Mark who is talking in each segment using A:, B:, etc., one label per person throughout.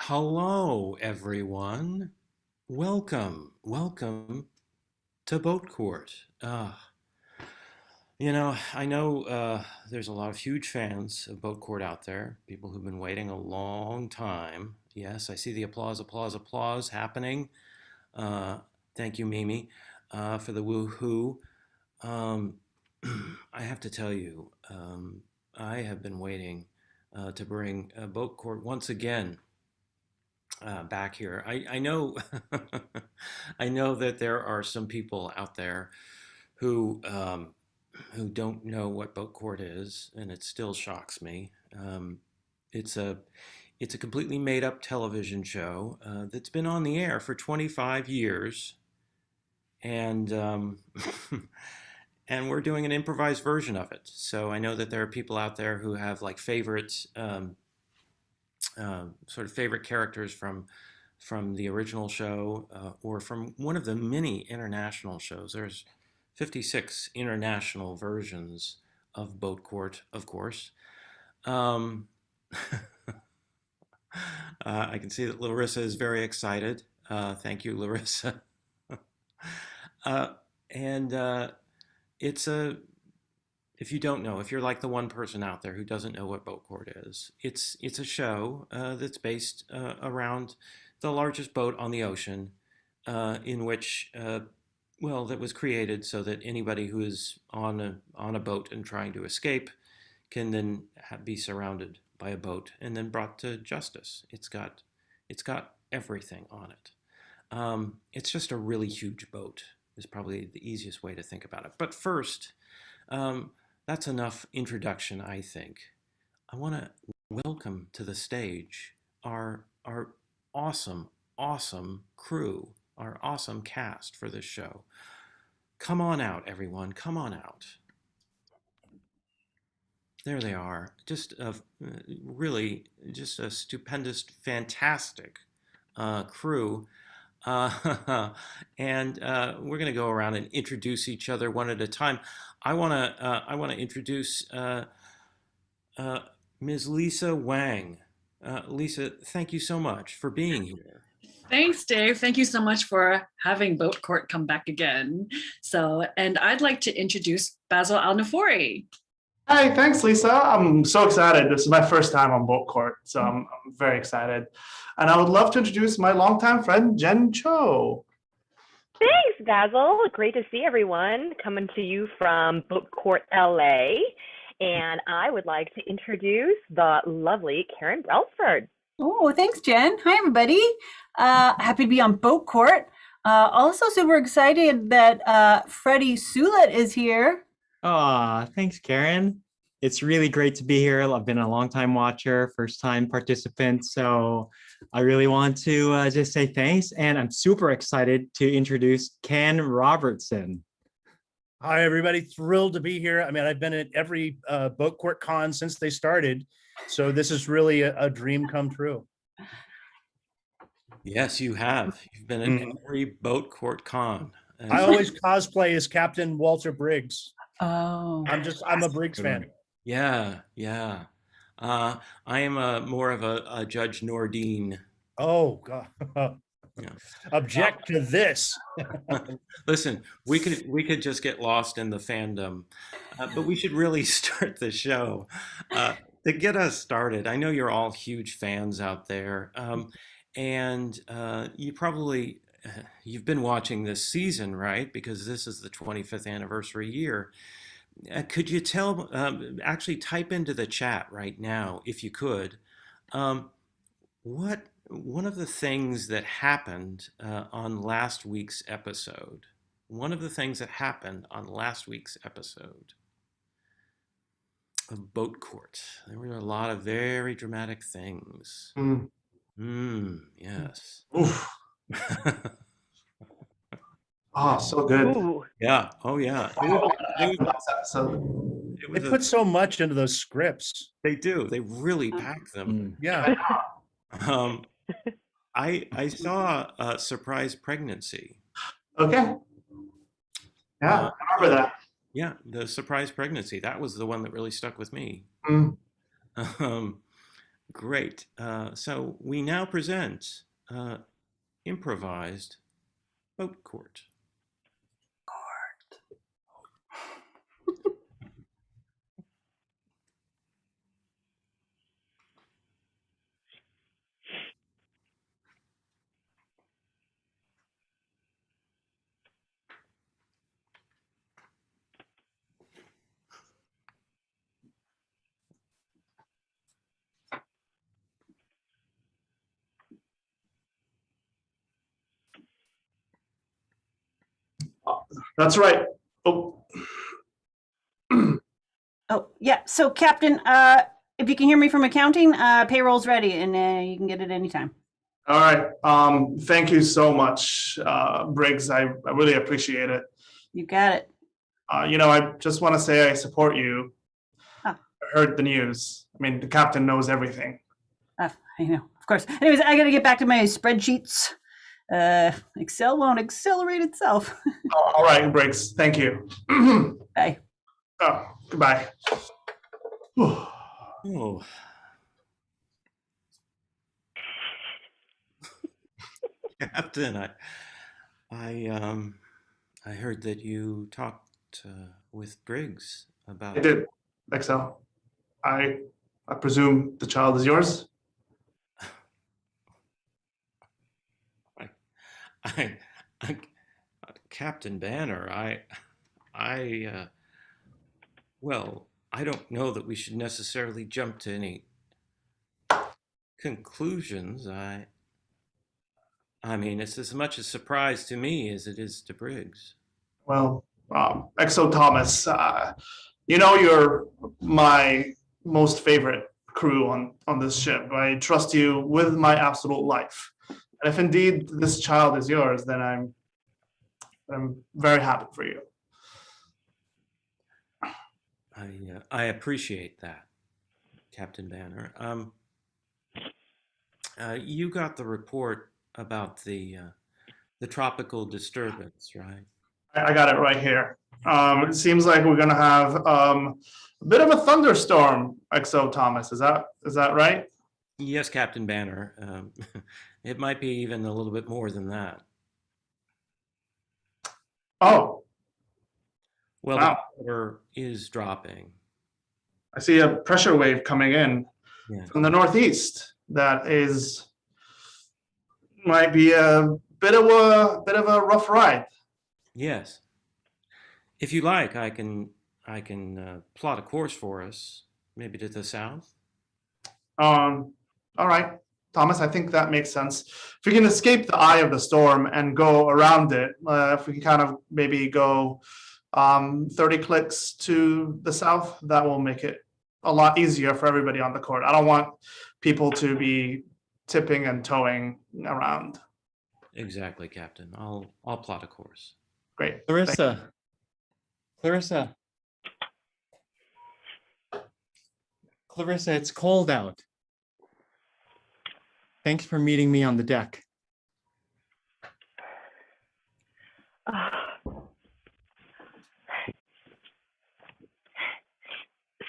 A: Hello, everyone. Welcome to Boat Court. I know there's a lot of huge fans of Boat Court out there, people who've been waiting a long time. Yes, I see the applause happening. Uh, Thank you, Mimi, for the woohoo. Um, I have to tell you, I have been waiting to bring Boat Court once again back here. I know I know that there are some people out there who don't know what boat court is, and it still shocks me. It's a it's a completely made up television show that's been on the air for 25 years, and and we're doing an improvised version of it. So I know that there are people out there who have like favorite sort of favorite characters from the original show or from one of the many international shows. There's 56 international versions of Boat Court, of course. Um, I can see that Larissa is very excited. Thank you, Larissa. uh, and it's a if you don't know, if you're like the one person out there who doesn't know what boat court is, it's a show that's based around the largest boat on the ocean, in which well, that was created so that anybody who is on a boat and trying to escape can then be surrounded by a boat and then brought to justice. It's got everything on it. It's just a really huge boat. Is probably the easiest way to think about it. But first, um, that's enough introduction, I think. I want to welcome to the stage our awesome crew, our awesome cast for this show. Come on out, everyone. Come on out. There they are. Just a really just a stupendous, fantastic crew. And we're going to go around and introduce each other one at a time. I want to introduce uh, Ms. Lisa Wang. Lisa, thank you so much for being here.
B: Thanks, Dave. Thank you so much for having Boat Court come back again. And I'd like to introduce Basil Al-Nafori.
C: Hi, thanks, Lisa. I'm so excited. This is my first time on Boat Court, so I'm very excited. And I would love to introduce my longtime friend, Jen Cho.
D: Thanks, Basil. Great to see everyone coming to you from Boat Court LA. And I would like to introduce the lovely Karen Brelsford.
E: Oh, thanks, Jen. Hi, everybody. Happy to be on Boat Court. Also super excited that Freddie Sulet is here.
F: Thanks, Karen. It's really great to be here. I've been a long-time watcher, first-time participant, so I really want to just say thanks, and I'm super excited to introduce Ken Robertson.
G: Hi, everybody. Thrilled to be here. I mean, I've been at every Boat Court con since they started, so this is really a dream come true.
A: Yes, you have. You've been at every Boat Court con.
G: I always cosplay as Captain Walter Briggs.
E: Oh,
G: I'm a Briggs fan.
A: Yeah. I am more of a Judge Nordine.
G: Oh, God.
A: Yeah.
G: Object to this.
A: Listen, we could just get lost in the fandom, but we should really start the show. To get us started, I know you're all huge fans out there, and you've been watching this season, right? Because this is the 25th anniversary year. Could you actually type into the chat right now, if you could, what one of the things that happened on last week's episode? One of the things that happened on last week's episode of Boat Court. There were a lot of very dramatic things. Yes.
C: Oof. Oh, so good.
D: Ooh.
A: Yeah. Oh, yeah.
C: Last episode.
G: They put so much into those scripts.
A: They do. They really pack them.
G: Yeah.
A: I saw a surprise pregnancy.
C: Okay. Yeah, I remember that.
A: Yeah, the surprise pregnancy. That was the one that really stuck with me.
C: Mm.
A: Great. So we now present improvised boat court.
C: That's right. Oh,
E: Oh, yeah. So, Captain, if you can hear me from accounting, payroll's ready and you can get it anytime.
C: all right. Thank you so much, Briggs. I really appreciate it.
E: You got it.
C: I just want to say I support you.
E: Ah.
C: I heard the news. I mean, the captain knows everything.
E: I know, of course. Anyways, I got to get back to my spreadsheets. Excel won't accelerate itself.
C: All right, Briggs. Thank you.
E: Bye.
C: Oh, goodbye. Whew.
A: Oh. Captain, I heard that you talked with Briggs about.
C: I did, Excel. I presume the child is yours.
A: I, I Captain Banner, well, I don't know that we should necessarily jump to any conclusions. I mean, it's as much a surprise to me as it is to Briggs.
C: Well, Exo Thomas, you're my most favorite crew on this ship. I trust you with my absolute life. And if indeed this child is yours, then I'm very happy for you.
A: I appreciate that, Captain Banner. You got the report about the tropical disturbance, right?
C: I got it right here. It seems like we're gonna have a bit of a thunderstorm, Exo Thomas. Is that right?
A: Yes, Captain Banner. It might be even a little bit more than that.
C: Oh,
A: Well,
C: wow.
A: the water is dropping.
C: I see a pressure wave coming in
A: Yeah.
C: from the northeast. Might be a bit of a rough ride.
A: Yes. If you like, I can plot a course for us, maybe to the south.
C: All right, Thomas, I think that makes sense. If we can escape the eye of the storm and go around it, if we can kind of maybe go 30 clicks to the south, that will make it a lot easier for everybody on the court. I don't want people to be tipping and towing around.
A: Exactly, Captain. I'll plot a course.
C: Great.
F: Clarissa. Clarissa. Clarissa, it's cold out. Thanks for meeting me on the deck.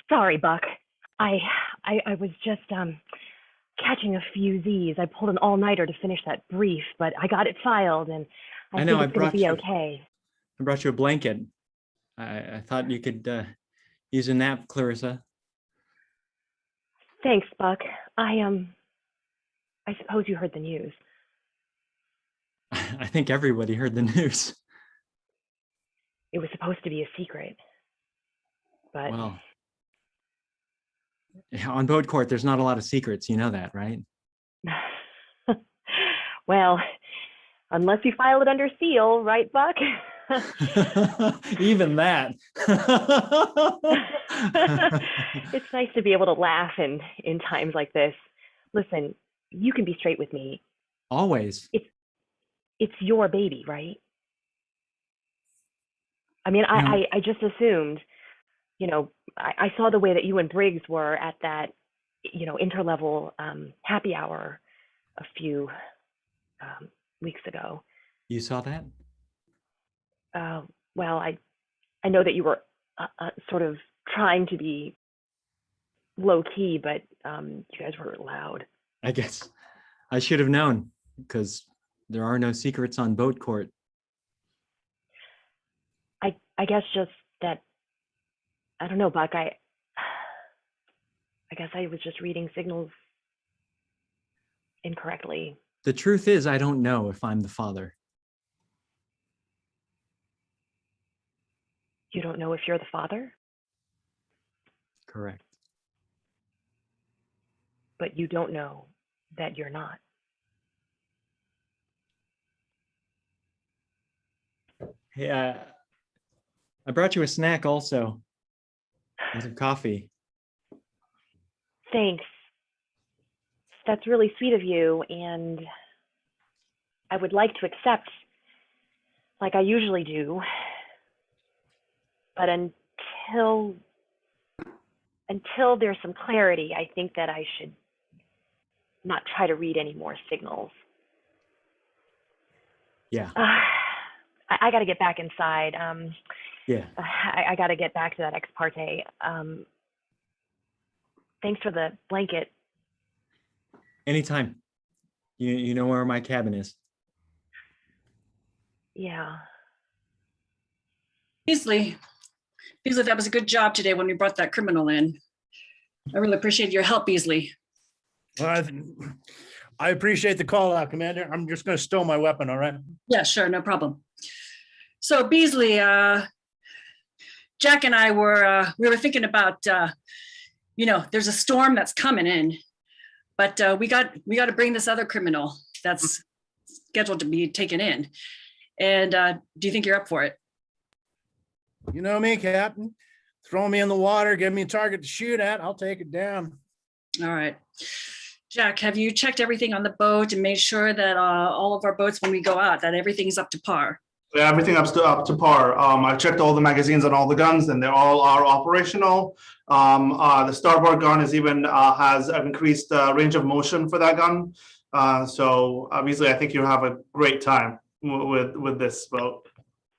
D: Sorry, Buck. I was just catching a few Z's. I pulled an all-nighter to finish that brief, but I got it filed, and I
F: know,
D: think it's going to be okay.
F: I brought you a blanket. I thought you could use a nap, Clarissa.
D: Thanks, Buck. I suppose you heard the news.
F: I think everybody heard the news.
D: It was supposed to be a secret, but
F: Well, on boat court, there's not a lot of secrets. You know that, right?
D: well, unless you file it under seal, right, Buck?
F: Even that.
D: It's nice to be able to laugh in times like this. Listen, you can be straight with me.
F: Always.
D: It's your baby, right? I mean, I just assumed, I saw the way that you and Briggs were at that, interlevel happy hour a few weeks ago.
F: You saw that?
D: Well, I know that you were sort of trying to be low key, but you guys were loud.
F: I guess I should have known because there are no secrets on boat court.
D: I guess just that, I don't know, Buck, I guess I was just reading signals incorrectly.
F: The truth is, I don't know if I'm the father.
D: You don't know if you're the father,
F: Correct.
D: but you don't know that you're not.
F: Hey, I brought you a snack also. And some coffee.
D: Thanks. That's really sweet of you, and I would like to accept like I usually do. But until there's some clarity, I think that I should not try to read any more signals.
F: Yeah.
D: I got to get back inside.
F: Yeah.
D: I got to get back to that ex parte. Thanks for the blanket.
F: Anytime. You know where my cabin is.
D: Yeah.
B: Beasley, that was a good job today when we brought that criminal in. I really appreciate your help, Beasley.
G: Well, I appreciate the call out, Commander. I'm just going to stow my weapon, all right?
B: Yeah, sure, no problem. So Beasley, Jack and I we were thinking about, there's a storm that's coming in, but we got to bring this other criminal that's scheduled to be taken in. And do you think you're up for it?
G: You know me, Captain. Throw me in the water, give me a target to shoot at, I'll take it down.
B: All right. Jack, have you checked everything on the boat and made sure that all of our boats, when we go out, that everything's up to par?
C: Yeah, everything up to par. I've checked all the magazines on all the guns, and they all are operational. The starboard gun is even has an increased range of motion for that gun. So obviously, I think you'll have a great time with this boat.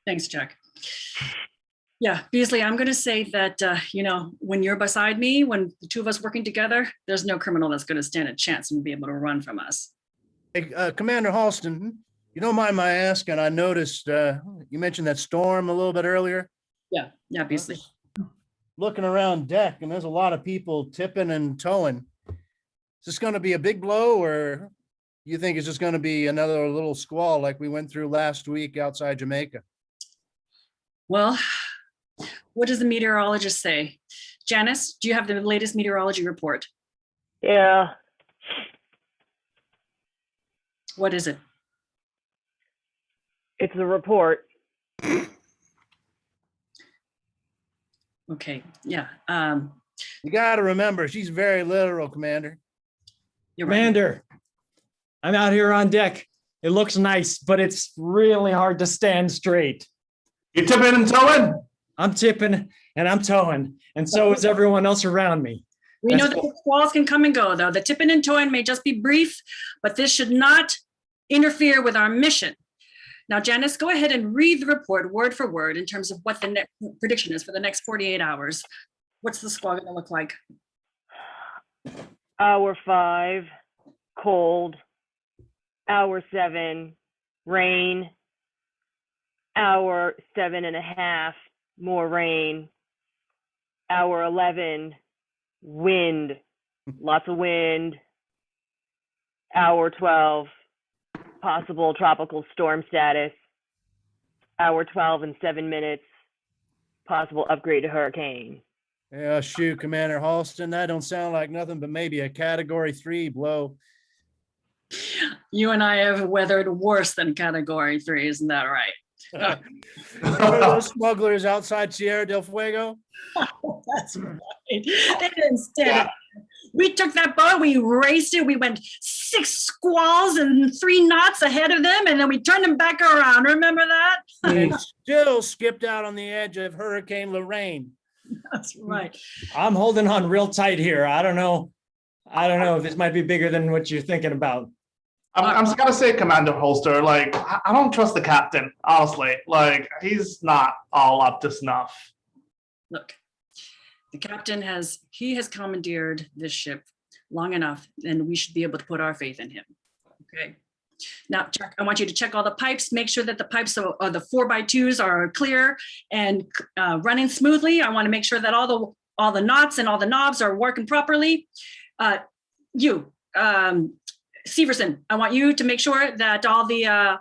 B: Thanks, Jack. Yeah, Beasley, I'm going to say that, when you're beside me, when the two of us working together, there's no criminal that's going to stand a chance and be able to run from us.
G: Hey, Commander Halston, you don't mind my asking, I noticed you mentioned that storm a little bit earlier.
B: Yeah, Beasley.
G: Looking around deck, and there's a lot of people tipping and towing. Is this going to be a big blow, or you think it's just going to be another little squall like we went through last week outside Jamaica?
B: Well, what does the meteorologist say? Janice, do you have the latest meteorology report?
D: Yeah.
B: What is it?
D: It's a report.
B: Okay, yeah.
G: You got to remember, she's very literal, Commander.
B: You're right.
F: Commander, I'm out here on deck. It looks nice, but it's really hard to stand straight.
C: You tipping and towing?
F: I'm tipping and I'm towing, and so is everyone else around me.
B: We know that the squalls can come and go, though. The tipping and towing may just be brief, but this should not interfere with our mission. Now, Janice, go ahead and read the report word for word in terms of what the next prediction is for the next 48 hours. What's the squall going to look like?
D: Hour 5, cold. Hour 7, rain. Hour 7.5, more rain. Hour 11, wind. Lots of wind. Hour 12, possible tropical storm status. Hour 12 and 7 minutes, possible upgrade to hurricane.
G: Yeah, shoot, Commander Halston, that don't sound like nothing but maybe a Category 3 blow.
B: You and I have weathered worse than Category 3, isn't that right?
G: Remember those smugglers outside Sierra del Fuego?
B: That's right. They didn't stand it. We took that boat, we raced it, we went 6 squalls and 3 knots ahead of them, and then we turned them back around. Remember that?
G: And still skipped out on the edge of Hurricane Lorraine.
B: That's right.
F: I'm holding on real tight here. I don't know if this might be bigger than what you're thinking about.
C: I'm just gonna say, Commander Holster, like, I don't trust the captain, honestly. Like, he's not all up to snuff.
B: Look, The captain has commandeered this ship long enough, and we should be able to put our faith in him. Okay. Now, Jack, I want you to check all the pipes, make sure that the pipes, the 4x2s are clear and running smoothly. I want to make sure that all the knots and all the knobs are working properly. Severson, I want you to make sure that all the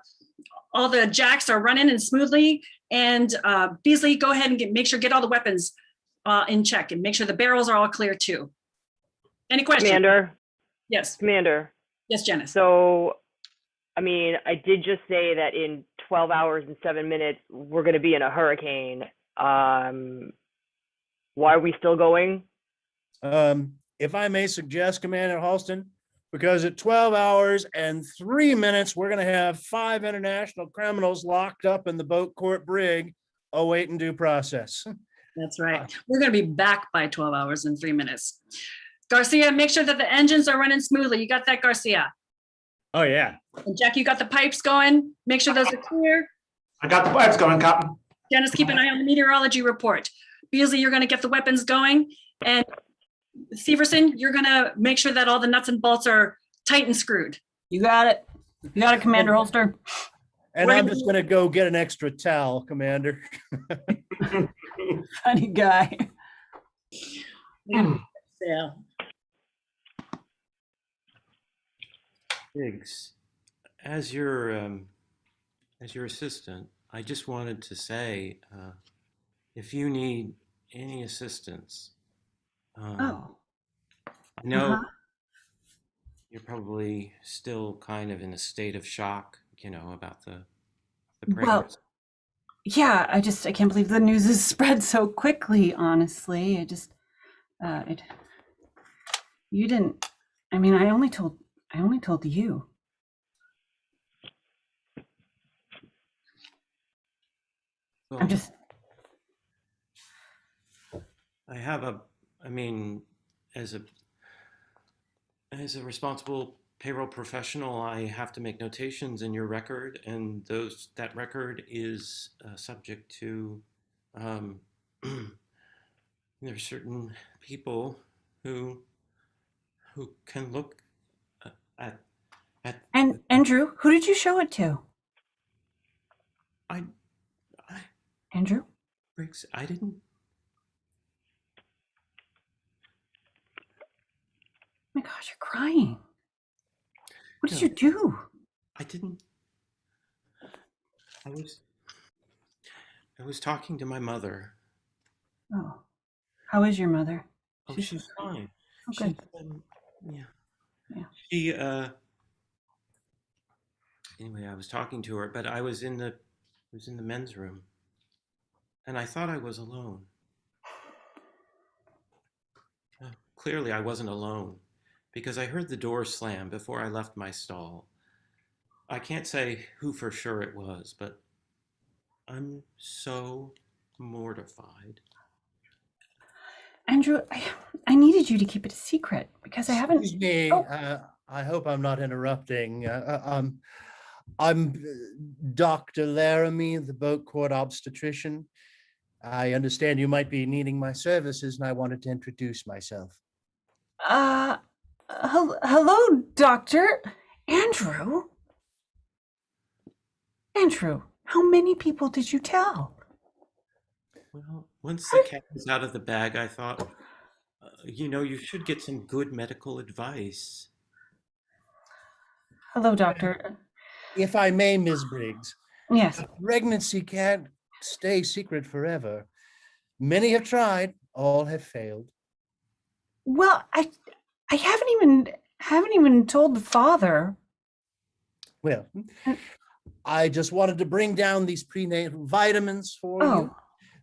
B: jacks are running and smoothly. And Beasley, go ahead and get all the weapons in check and make sure the barrels are all clear too. Any questions?
D: Commander,
B: Yes.
D: Commander.
B: Yes, Janice.
D: So, I mean, I did just say that in 12 hours and 7 minutes, we're going to be in a hurricane. Why are we still going?
G: If I may suggest, Commander Halston, because at 12 hours and 3 minutes, we're going to have 5 international criminals locked up in the boat court brig awaiting due process.
B: That's right. We're going to be back by 12 hours and 3 minutes. Garcia, make sure that the engines are running smoothly. You got that, Garcia?
F: Oh, yeah.
B: And Jack, you got the pipes going? Make sure those are clear.
C: I got the pipes going, Captain.
B: Janice, keep an eye on the meteorology report. Beasley, you're going to get the weapons going. And Severson, you're going to make sure that all the nuts and bolts are tight and screwed.
E: You got it. You got it, Commander Holster.
G: And I'm just going to go get an extra towel, Commander.
E: Funny guy.
B: Yeah.
A: Biggs, as your assistant, I just wanted to say, if you need any assistance,
E: Oh.
A: I know
E: Uh-huh.
A: you're probably still kind of in a state of shock, about the
E: Well,
A: pregnancy.
E: yeah, I can't believe the news has spread so quickly, honestly. You didn't, I mean, I only told you.
A: Well,
E: I'm just,
A: I mean, as a responsible payroll professional, I have to make notations in your record, and that record is subject to. There are certain people who can look at.
E: and Andrew, who did you show it to?
A: I
E: Andrew?
A: Briggs, I didn't.
E: Oh my gosh, you're crying. What did
A: No.
E: you do?
A: I didn't. I was talking to my mother.
E: Oh, how is your mother?
A: Oh, she's fine.
E: Okay.
A: Yeah.
E: Yeah.
A: She anyway, I was talking to her, but I was in the men's room, and I thought I was alone. Clearly, I wasn't alone, because I heard the door slam before I left my stall. I can't say who for sure it was, but I'm so mortified.
E: Andrew, I needed you to keep it a secret because I haven't.
G: Excuse me,
E: Oh.
G: I hope I'm not interrupting. I'm Dr. Laramie, the boat court obstetrician. I understand you might be needing my services, and I wanted to introduce myself.
E: Hello, Doctor Andrew. Andrew, how many people did you tell?
A: Well, once the cat was out of the bag, I thought, you should get some good medical advice.
E: Hello, Doctor.
G: If I may, Ms. Briggs,
E: Yes.
G: pregnancy can't stay secret forever. Many have tried, all have failed.
E: Well, I haven't even told the father.
G: Well, I just wanted to bring down these prenatal vitamins for you.
E: Oh,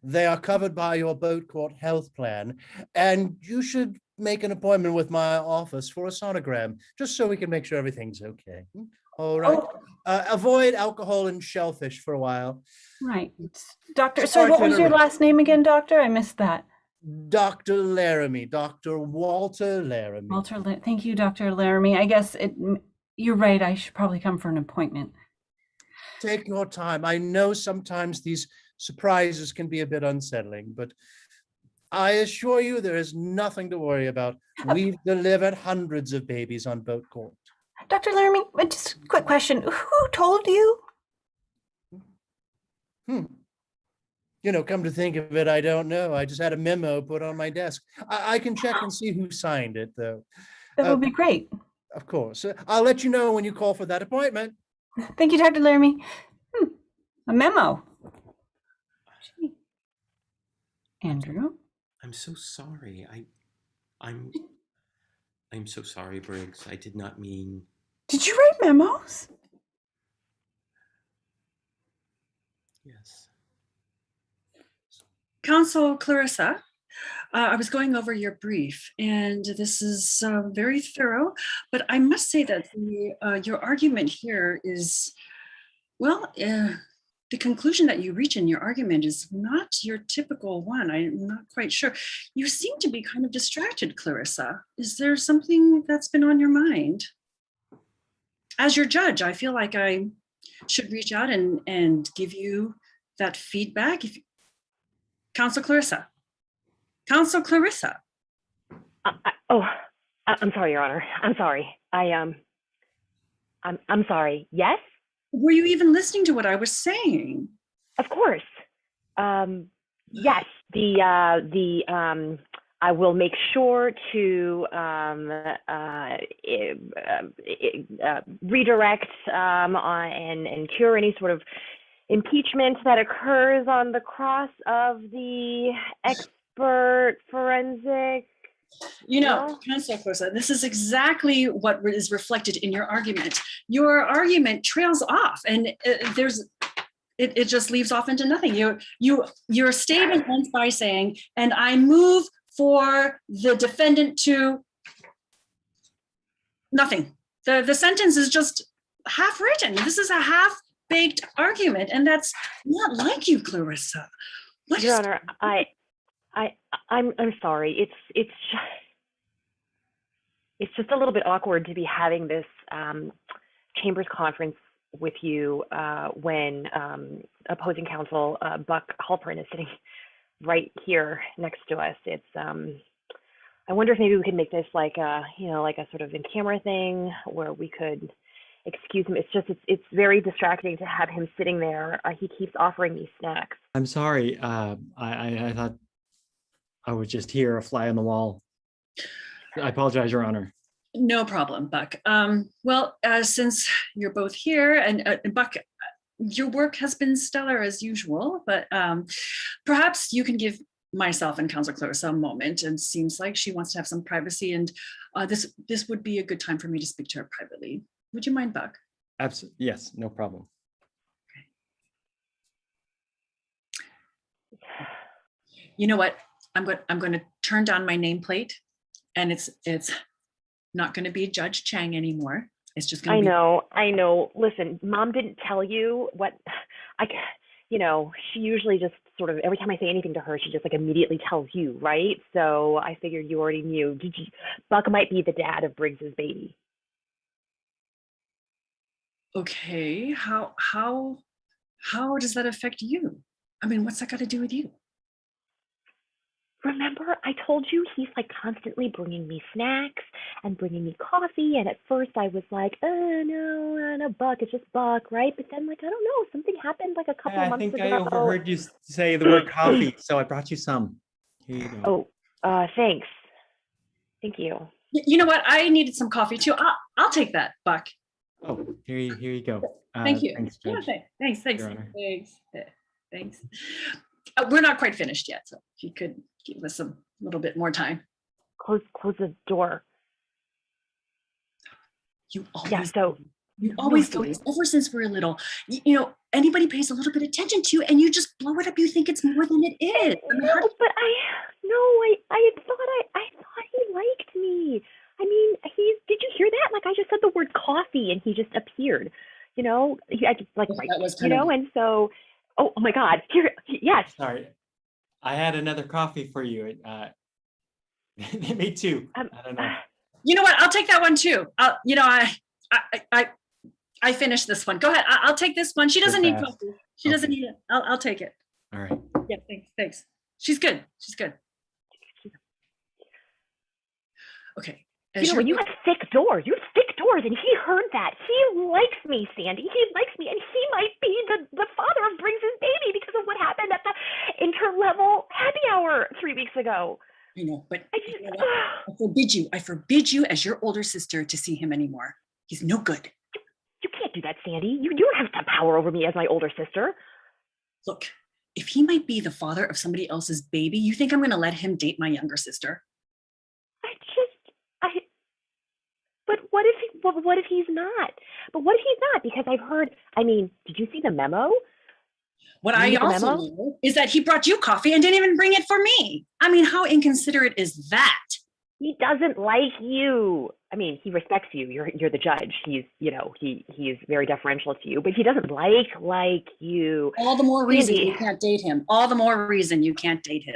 G: They are covered by your boat court health plan, and you should make an appointment with my office for a sonogram, just so we can make sure everything's okay. All right.
E: Oh.
G: Avoid alcohol and shellfish for a while.
E: right. Doctor,
G: Sorry
E: sorry, what
G: to
E: was your
G: interrupt.
E: last name again, Doctor? I missed that.
G: Dr. Laramie, Dr. Walter Laramie.
E: Thank you, Dr. Laramie. I guess you're right. I should probably come for an appointment.
G: Take your time. I know sometimes these surprises can be a bit unsettling, but I assure you, there is nothing to worry about. We've delivered hundreds of babies on Boat Court.
E: Dr. Laramie, just a quick question. Who told you?
G: Come to think of it, I don't know. I just had a memo put on my desk. I can check and see who signed it, though.
E: That would be great.
G: Of course. I'll let you know when you call for that appointment.
E: Thank you, Dr. Laramie. A memo. Andrew?
A: I'm so sorry. I'm so sorry, Briggs. I did not mean.
E: Did you write memos?
A: Yes.
B: Counsel Clarissa, I was going over your brief, and this is very thorough, but I must say that your argument here is, well, the conclusion that you reach in your argument is not your typical one. I'm not quite sure. You seem to be kind of distracted, Clarissa. Is there something that's been on your mind? As your judge, I feel like I should reach out and give you that feedback. Counsel Clarissa. Counsel Clarissa.
D: I'm sorry, Your Honor. I'm sorry. I'm sorry. Yes?
B: Were you even listening to what I was saying?
D: Of course. Yes. I will make sure to redirect and cure any sort of impeachment that occurs on the cross of the expert forensic.
B: Counsel Clarissa, this is exactly what is reflected in your argument. Your argument trails off, and it just leaves off into nothing. Your statement ends by saying, "And I move for the defendant to," nothing. The sentence is just half written. This is a half-baked argument, and that's not like you, Clarissa.
D: Your Honor, I'm sorry. It's just a little bit awkward to be having this chambers conference with you when opposing counsel Buck Halpern is sitting right here next to us. It's I wonder if maybe we could make this like a sort of in-camera thing where we could excuse him. It's very distracting to have him sitting there. He keeps offering me snacks.
F: I'm sorry. I thought I was just here, a fly on the wall. I apologize, Your Honor.
B: No problem, Buck. Since you're both here, and Buck, your work has been stellar as usual, but perhaps you can give myself and Counsel Clarissa a moment. And seems like she wants to have some privacy, and this would be a good time for me to speak to her privately. Would you mind, Buck?
F: Absolutely. Yes, no problem.
B: You know what? I'm going to turn down my nameplate, and it's not going to be Judge Chang anymore. It's just going to be.
D: I know. Listen, Mom didn't tell you what she usually just sort of, every time I say anything to her, she just like immediately tells you, right? So I figured you already knew. Buck might be the dad of Briggs's baby.
B: Okay. How does that affect you? I mean, what's that got to do with you?
D: Remember, I told you he's like constantly bringing me snacks and bringing me coffee. And at first I was like, oh, no, Buck, it's just Buck, right? But then, like, I don't know, something happened like a couple months ago.
F: I think I overheard you say the word coffee, so I brought you some. Here you go.
D: Oh, thanks. Thank you.
B: You know what? I needed some coffee too. I'll take that, Buck.
F: Oh, here you go.
B: Thank you.
F: Thanks, Judge.
B: Yeah, thanks.
F: Your Honor.
B: Thanks. We're not quite finished yet, so if you could give us a little bit more time.
D: Close the door.
B: You always,
D: yeah,
B: you always do this. Ever since we were little, anybody pays a little bit of attention to you, and you just blow it up. You think it's more than it is. I mean,
D: I thought he liked me. I mean, did you hear that? Like, I just said the word coffee, and he just appeared. And so. Oh my God! Here, yes.
F: Sorry, I had another coffee for you. They made two. I don't know.
B: You know what? I'll take that one too. I finished this one. Go ahead. I'll take this one. She doesn't need coffee. She doesn't need it. I'll take it.
F: All right.
B: Yeah. Thanks. She's good. Okay.
D: You
B: As
D: know,
B: your
D: when you have thick doors, and he heard that. He likes me, Sandy. He likes me, and he might be the father of Briggs's baby because of what happened at the interlevel happy hour 3 weeks ago.
B: I know, but
D: I
B: you
D: just,
B: know what? I forbid you as your older sister to see him anymore. He's no good.
D: you can't do that, Sandy. You don't have some power over me as my older sister.
B: Look, if he might be the father of somebody else's baby, you think I'm going to let him date my younger sister?
D: But what if he's not? But what if he's not? Because I've heard. I mean, did you see the memo?
B: What
D: You
B: I
D: read the
B: also
D: memo?
B: know is that he brought you coffee and didn't even bring it for me. I mean, how inconsiderate is that?
D: He doesn't like you. I mean, he respects you. You're the judge. He's he's very deferential to you, but he doesn't like you.
B: All the more reason
D: Sandy,
B: you can't date him. All the more reason you can't date him.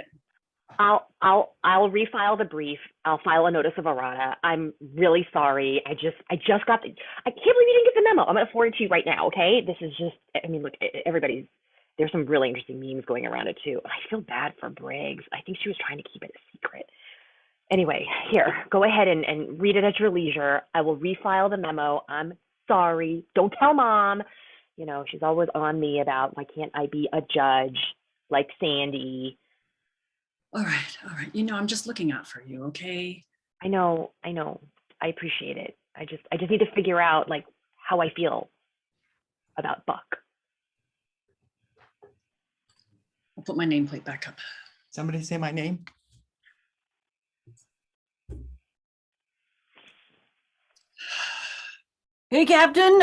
D: I'll refile the brief. I'll file a notice of errata. I'm really sorry. I just got I can't believe you didn't get the memo. I'm gonna forward it to you right now. Okay, this is just. I mean, look, everybody's. There's some really interesting memes going around it too. I feel bad for Briggs. I think she was trying to keep it a secret. Anyway, here, go ahead and read it at your leisure. I will refile the memo. I'm sorry. Don't tell Mom. You know, she's always on me about why can't I be a judge like Sandy.
B: All right, all right. You know, I'm just looking out for you, okay?
D: I know. I appreciate it. I just need to figure out like how I feel about Buck.
B: I'll put my nameplate back up.
F: Somebody say my name.
E: Hey, Captain.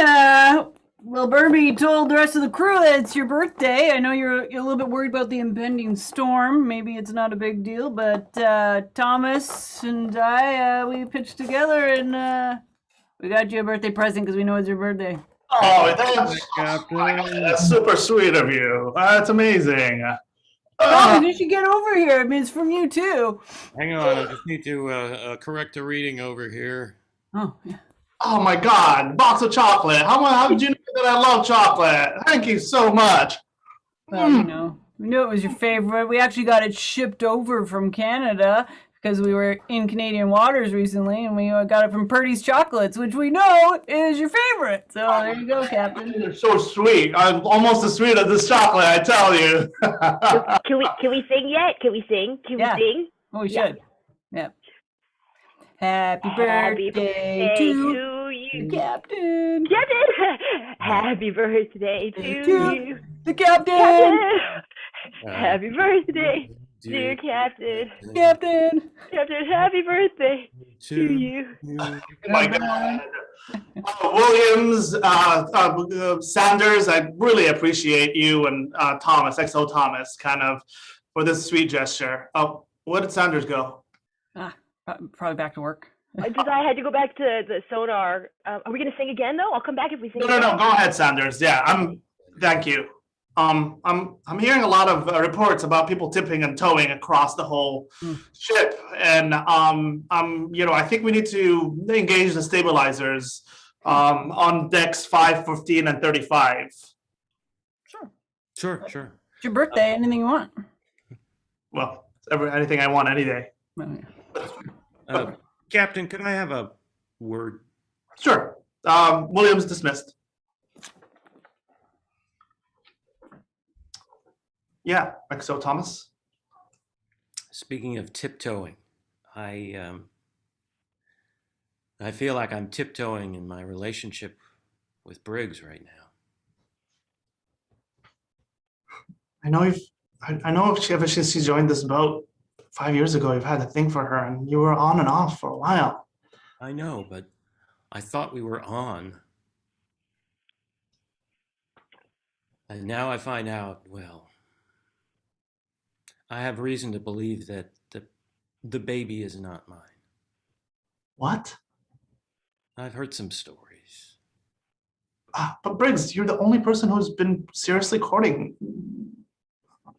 E: Well, Burby told the rest of the crew that it's your birthday. I know you're a little bit worried about the impending storm. Maybe it's not a big deal, but Thomas and I, we pitched together and we got you a birthday present because we know it's your birthday.
C: Oh, that's super sweet of you. That's amazing.
E: Thomas, you should get over here. I mean, it's from you too.
A: Hang on, I just need to correct a reading over here.
E: Oh, yeah.
C: Oh my God, box of chocolate. How did you know that I love chocolate? Thank you so much.
E: Well, we knew it was your favorite. We actually got it shipped over from Canada because we were in Canadian waters recently, and we got it from Purdy's Chocolates, which we know is your favorite. So there you go, Captain.
C: You're so sweet. I'm almost as sweet as this chocolate, I tell you.
D: Can we sing yet? Can we sing? Can
E: Yeah.
D: we sing?
E: Oh, we should. Yeah. Happy
D: Happy
E: birthday to
D: you,
E: Captain.
D: Captain. Happy birthday to you,
E: The Captain.
D: Captain. Happy birthday, dear Captain.
E: Captain.
D: Captain, happy birthday to you.
C: Oh my God. Williams, Sanders, I really appreciate you and Thomas, XO Thomas, kind of for this sweet gesture. Oh, where did Sanders go?
E: Probably back to work.
D: I had to go back to the sonar. Are we gonna sing again though? I'll come back if we sing.
C: No, go ahead, Sanders. Yeah, thank you. I'm hearing a lot of reports about people tipping and towing across the whole ship, and I think we need to engage the stabilizers on decks 5, 15, and 35.
A: Sure.
E: It's your birthday. Anything you want.
C: Well, anything I want any day.
A: Captain, could I have a word?
C: Sure. Williams dismissed. Yeah, XO Thomas.
A: Speaking of tiptoeing, I feel like I'm tiptoeing in my relationship with Briggs right now.
C: I know ever since she joined this boat 5 years ago, you've had a thing for her, and you were on and off for a while.
A: I know, but I thought we were on. And now I find out, well, I have reason to believe that the baby is not mine.
C: What?
A: I've heard some stories.
C: But Briggs, you're the only person who's been seriously courting.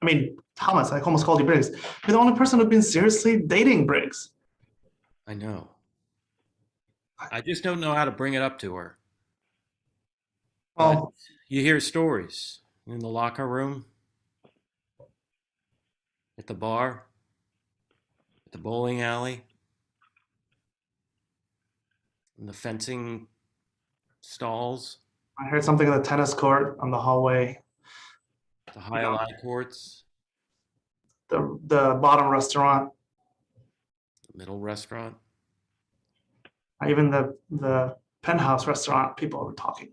C: I mean, Thomas, I almost called you Briggs. You're the only person who's been seriously dating Briggs.
A: I know. I just don't know how to bring it up to her. But
C: Oh,
A: you hear stories in the locker room, at the bar, at the bowling alley. And the fencing stalls,
C: I heard something in the tennis court on the hallway.
A: the high courts,
C: The bottom restaurant,
A: the middle restaurant.
C: even the penthouse restaurant. People were talking.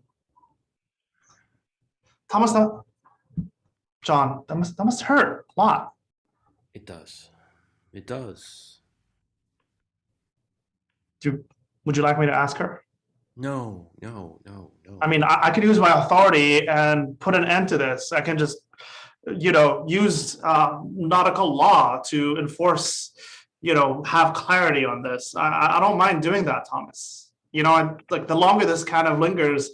C: Thomas, John, that must hurt a lot.
A: It does. It does.
C: Would you like me to ask her?
A: No, no, no, no.
C: I mean, I could use my authority and put an end to this. I can just, use nautical law to enforce, have clarity on this. I don't mind doing that, Thomas. Like the longer this kind of lingers,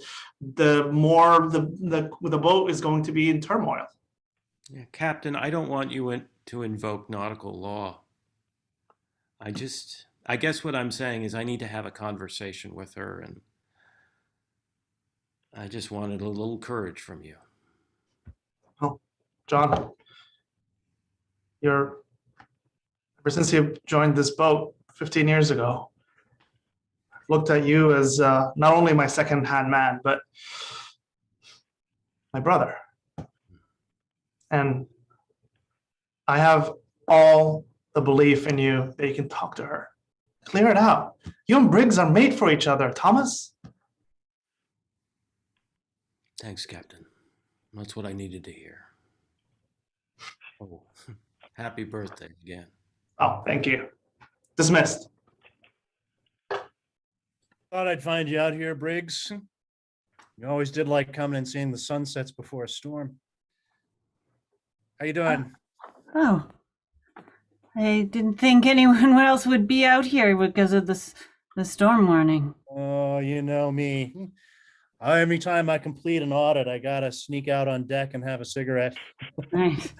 C: the more the boat is going to be in turmoil.
A: Yeah, Captain, I don't want you to invoke nautical law. I guess what I'm saying is I need to have a conversation with her, and I just wanted a little courage from you.
C: Oh, John, ever since you joined this boat 15 years ago, I've looked at you as not only my second-hand man, but my brother. And I have all the belief in you that you can talk to her. Clear it out. You and Briggs are made for each other, Thomas.
A: Thanks, Captain. That's what I needed to hear. Oh, happy birthday again.
C: Oh, thank you. Dismissed.
G: Thought I'd find you out here, Briggs. You always did like coming and seeing the sunsets before a storm. How you doing?
E: Oh, I didn't think anyone else would be out here because of the storm warning.
G: Oh, you know me. Every time I complete an audit, I gotta sneak out on deck and have a cigarette.
E: Right.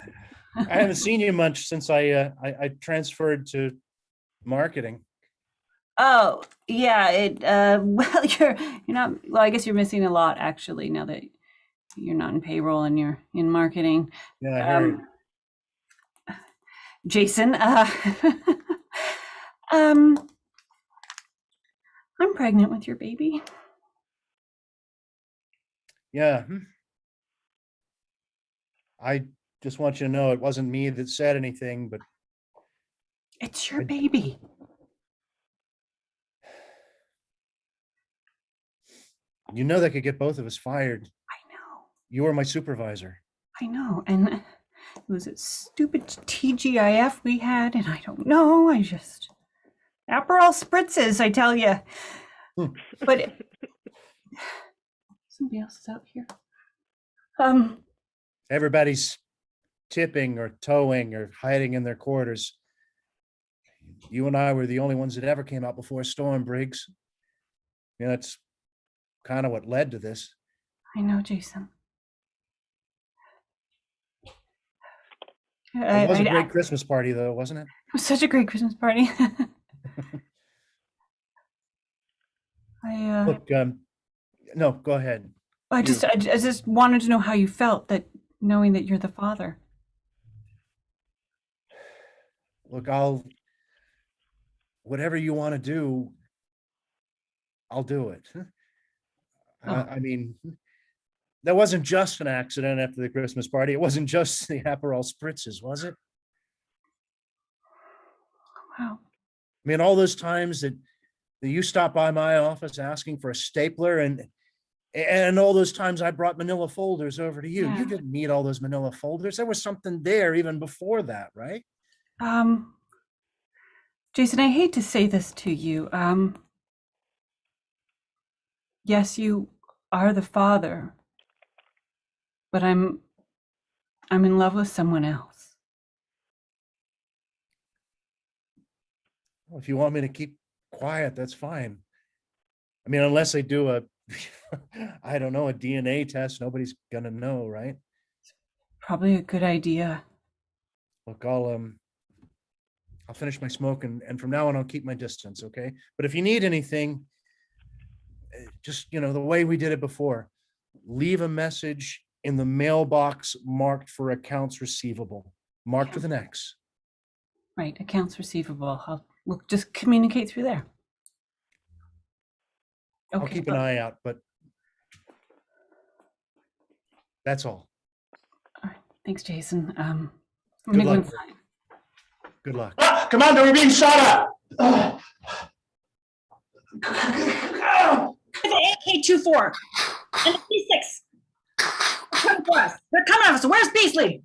G: I haven't seen you much since I transferred to marketing.
E: Oh, yeah. Well, you're not. Well, I guess you're missing a lot actually now that you're not in payroll and you're in marketing.
G: Yeah, I heard.
E: Jason, I'm pregnant with your baby.
G: Yeah. I just want you to know it wasn't me that said anything, but
E: It's your baby.
G: you know that could get both of us fired.
E: I know.
G: You were my supervisor.
E: I know. And it was a stupid TGIF we had, and I don't know. Aperol spritzes, I tell you. But somebody else is out here.
G: Everybody's tipping or towing or hiding in their quarters. You and I were the only ones that ever came out before a storm, Briggs. That's kind of what led to this.
E: I know, Jason.
G: It was a great Christmas party, though, wasn't it?
E: It was such a great Christmas party.
G: Look, no, go ahead.
E: I just wanted to know how you felt knowing that you're the father.
G: Look, whatever you want to do, I'll do it. I mean, that wasn't just an accident after the Christmas party. It wasn't just the Aperol spritzes, was it?
E: Wow.
G: I mean, all those times that you stopped by my office asking for a stapler and all those times I brought manila folders over to you.
E: Yeah.
G: You didn't need all those manila folders. There was something there even before that, right?
E: Jason, I hate to say this to you. Yes, you are the father, but I'm in love with someone else.
G: Well, if you want me to keep quiet, that's fine. I mean, unless they do a I don't know, a DNA test, nobody's gonna know, right?
E: Probably a good idea.
G: Look, I'll finish my smoke and from now on I'll keep my distance, okay? But if you need anything, just, the way we did it before, leave a message in the mailbox marked for accounts receivable, marked with an X.
E: Right, accounts receivable. We'll just communicate through there.
G: I'll
E: Okay.
G: keep an eye out, but that's all.
E: Thanks, Jason. I'm
G: Good
E: gonna go
G: luck.
E: inside.
G: Good luck.
C: Ah, Commander, we're being shot at.
B: The AK-24 and the P6. They're coming for us. They're coming at us. Where's Beasley?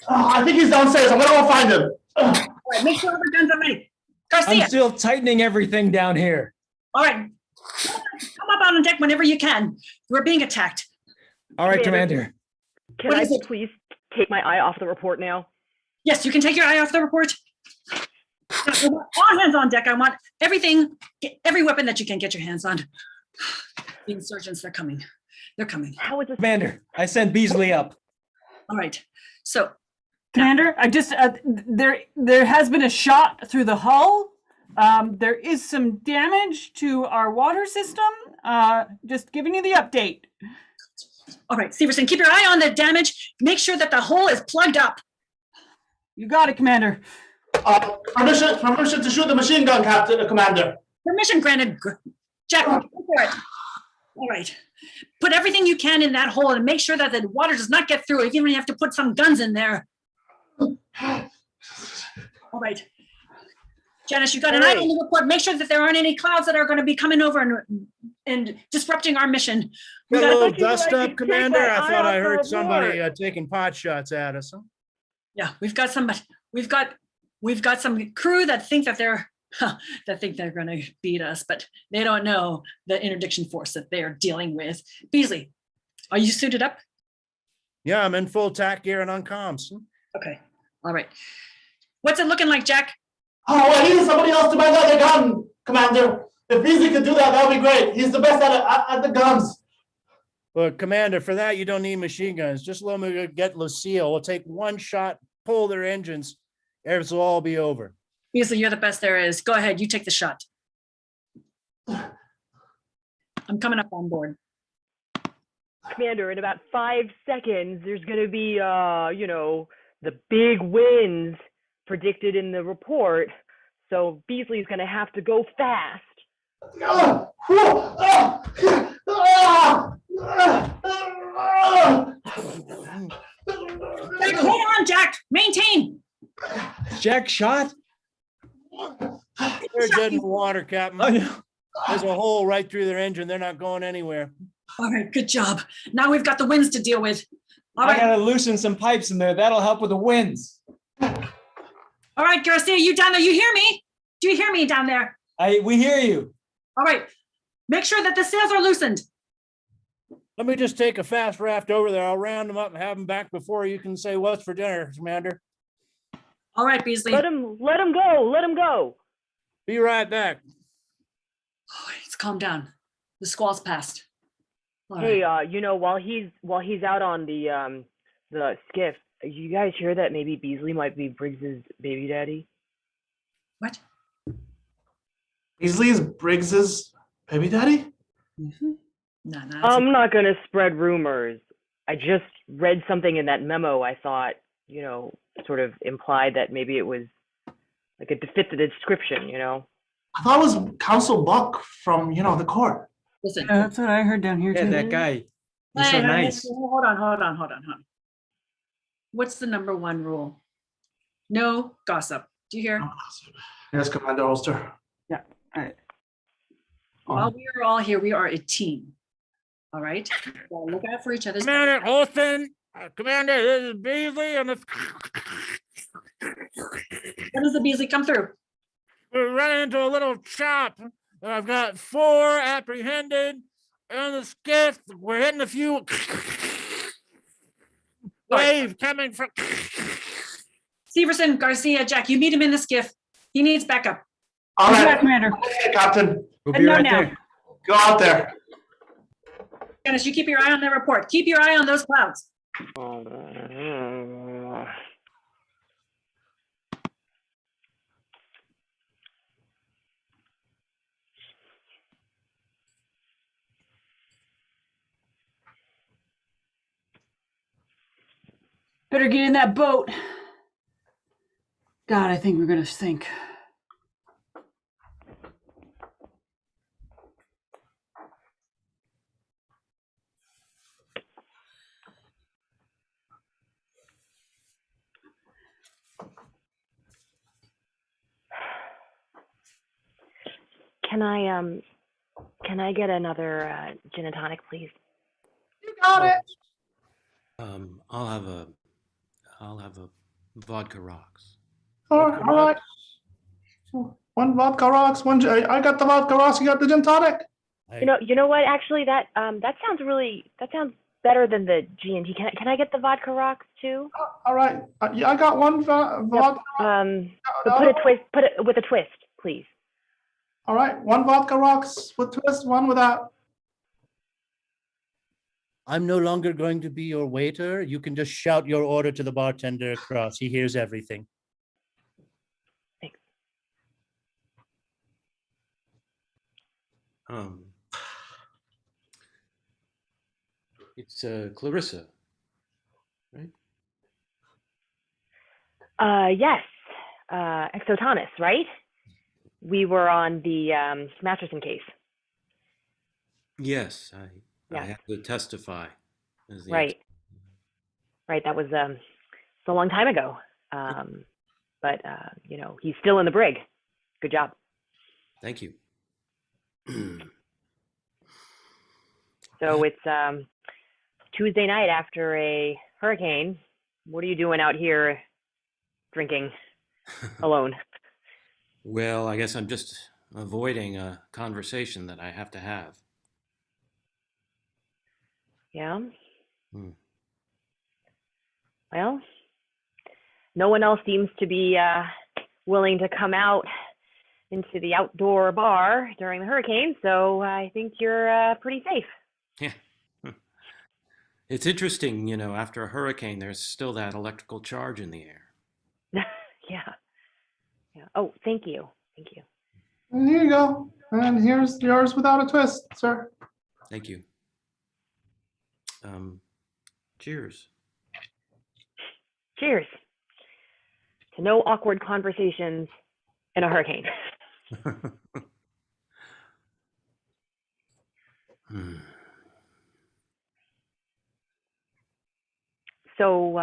C: I think he's downstairs. I'm gonna go find him.
B: All right, make sure all the guns are ready.
H: I'm
B: Garcia,
H: still tightening everything down here.
B: all right. Come up on deck whenever you can. We're being attacked.
H: All right,
D: Commander.
H: Commander.
D: Can
B: What
D: I
B: is it?
D: please take my eye off the report now?
B: Yes, you can take your eye off the report. I want all hands on deck. I want everything, every weapon that you can get your hands on. The insurgents, they're coming. They're coming.
D: How is this?
H: Commander, I sent Beasley up.
B: All right. So,
E: Commander, I just there has been a shot through the hull. There is some damage to our water system. Just giving you the update.
B: all right, Severson, keep your eye on the damage. Make sure that the hole is plugged up.
E: You got it, Commander.
C: Permission to shoot the machine gun, Captain, Commander.
B: Permission granted. Jack, go for it. All right. Put everything you can in that hole and make sure that the water does not get through it, even if you have to put some guns in there. All right. Janice, you got an eye on the report. Make sure that there aren't any clouds that are going to be coming over and disrupting our mission. We
G: Got a
B: got
G: little
D: thought you
G: dust
D: said I
G: up,
D: could take
G: Commander.
D: my
G: I
D: eye
G: thought I
D: off the
G: heard somebody
D: report.
G: taking pot shots at us. Huh?
B: yeah, we've got some crew that think that they're going to beat us, but they don't know the interdiction force that they are dealing with. Beasley, are you suited up?
G: Yeah, I'm in full tack gear and on comms.
B: Okay. All right. What's it looking like, Jack?
C: Oh, I needed somebody else to bring out the gun, Commander. If Beasley could do that, that would be great. He's the best at the guns.
G: Look, Commander, for that, you don't need machine guns. Just let me go get Lucille. We'll take one shot, pull their engines. Everything will all be over.
B: Beasley, you're the best there is. Go ahead. You take the shot. I'm coming up on board.
D: Commander, in about 5 seconds, there's going to be, the big winds predicted in the report. So Beasley's going to have to go fast.
B: Jack, hold on, Jack. Maintain.
H: Jack shot?
G: They're dead in the water, Captain.
H: Oh, no.
G: There's a hole right through their engine. They're not going anywhere.
B: All right, good job. Now we've got the winds to deal with. All
H: I
B: right,
H: gotta loosen some pipes in there. That'll help with the winds.
B: all right, Garcia, you down there? You hear me? Do you hear me down there?
H: We hear you.
B: All right, make sure that the sails are loosened.
G: Let me just take a fast raft over there. I'll round them up and have them back before you can say what's for dinner, Commander.
B: All right, Beasley.
D: Let him go. Let him go.
G: Be right back.
B: Oh, it's calmed down. The squall's passed. All
D: Hey,
B: right.
D: while he's out on the skiff, you guys hear that maybe Beasley might be Briggs's baby daddy?
B: What?
C: Beasley is Briggs's baby daddy?
B: No, no.
D: I'm not gonna spread rumors. I just read something in that memo. I thought, sort of implied that maybe it was like it fit the description.
C: I thought it was Council Buck from, the court.
B: Listen.
E: Yeah, that's what I heard down here
H: Yeah,
E: too.
H: that guy. He's so
B: Hey,
H: nice.
B: Hold on. What's the number one rule? No gossip. Do you hear?
C: Yes, Commander Ulster.
E: All right.
B: While we are all here, we are a team. All right? So look out for each other's.
G: Commander Holston, Commander, this is Beasley, and
B: When does the Beasley come through?
G: we're running into a little shop. I've got 4 apprehended on the skiff. We're hitting a few wave coming from.
B: Severson, Garcia, Jack, you meet him in the skiff. He needs backup.
C: All
E: Yeah,
C: right,
E: Commander.
C: Captain,
H: We'll
E: And
H: be
E: no,
H: right
E: now.
H: there.
C: go out there.
B: Dennis, you keep your eye on that report. Keep your eye on those clouds.
E: Better get in that boat. God, I think we're gonna sink.
D: can I get another gin and tonic, please?
C: You got it.
A: I'll have a vodka rocks.
C: All right. One vodka rocks. I got the vodka rocks. You got the gin tonic.
D: You know what? Actually, that sounds better than the G&T. Can I get the vodka rocks too?
C: All right. Yeah, I got one vodka.
D: But put it with a twist, please.
C: All right. One vodka rocks with twist, one without.
G: I'm no longer going to be your waiter. You can just shout your order to the bartender across. He hears everything.
D: Thanks.
A: It's Clarissa, right?
D: Yes. Exo Thomas, right? We were on the Masterson case.
A: Yes, I
D: Yeah.
A: have to testify. As the
D: Right. Right. That was it's a long time ago. But he's still in the brig. Good job.
A: Thank you.
D: So it's Tuesday night after a hurricane. What are you doing out here drinking alone?
A: Well, I guess I'm just avoiding a conversation that I have to have.
D: Yeah.
A: Hmm.
D: Well, no one else seems to be willing to come out into the outdoor bar during the hurricane, so I think you're pretty safe.
A: Yeah. It's interesting, after a hurricane, there's still that electrical charge in the air.
D: Yeah. Oh, thank you.
C: And here you go. And here's yours without a twist, sir.
A: Thank you. Cheers.
D: Cheers to no awkward conversations in a hurricane. So,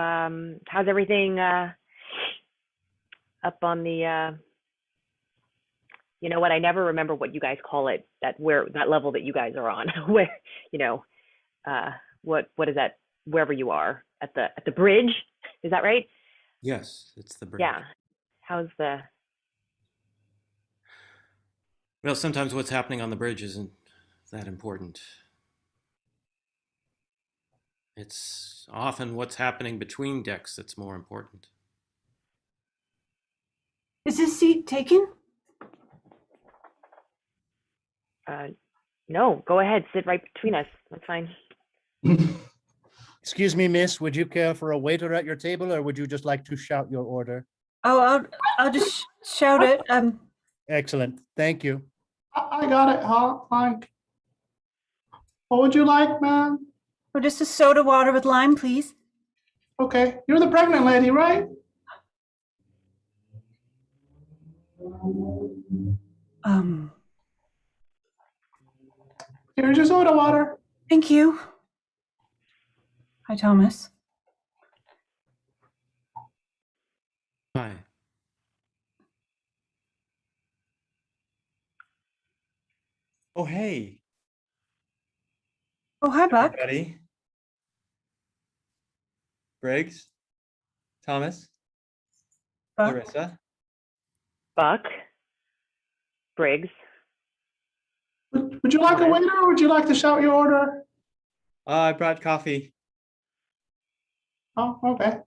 D: how's everything up on the? You know what? I never remember what you guys call it. That level that you guys are on. Where what is that? Wherever you are at the bridge, is that right?
A: Yes, it's the bridge.
D: Yeah. How's the?
A: Well, sometimes what's happening on the bridge isn't that important. It's often what's happening between decks that's more important.
E: Is this seat taken?
D: No, go ahead. Sit right between us. That's fine.
G: Excuse me, miss, would you care for a waiter at your table, or would you just like to shout your order?
E: Oh, I'll just shout it.
G: Excellent. Thank you.
C: I got it, huh? Fine. What would you like, ma'am?
E: Oh, just a soda water with lime, please.
C: Okay. You're the pregnant lady, right? Here's your soda water.
E: Thank you. Hi, Thomas.
A: Hi.
F: Oh, hey,
E: Oh, hi, Buck.
F: everybody. Briggs, Thomas,
E: Buck.
F: Larissa.
D: Buck, Briggs.
C: Would you like a waiter, or would you like to shout your order?
F: I brought coffee.
C: Oh, okay.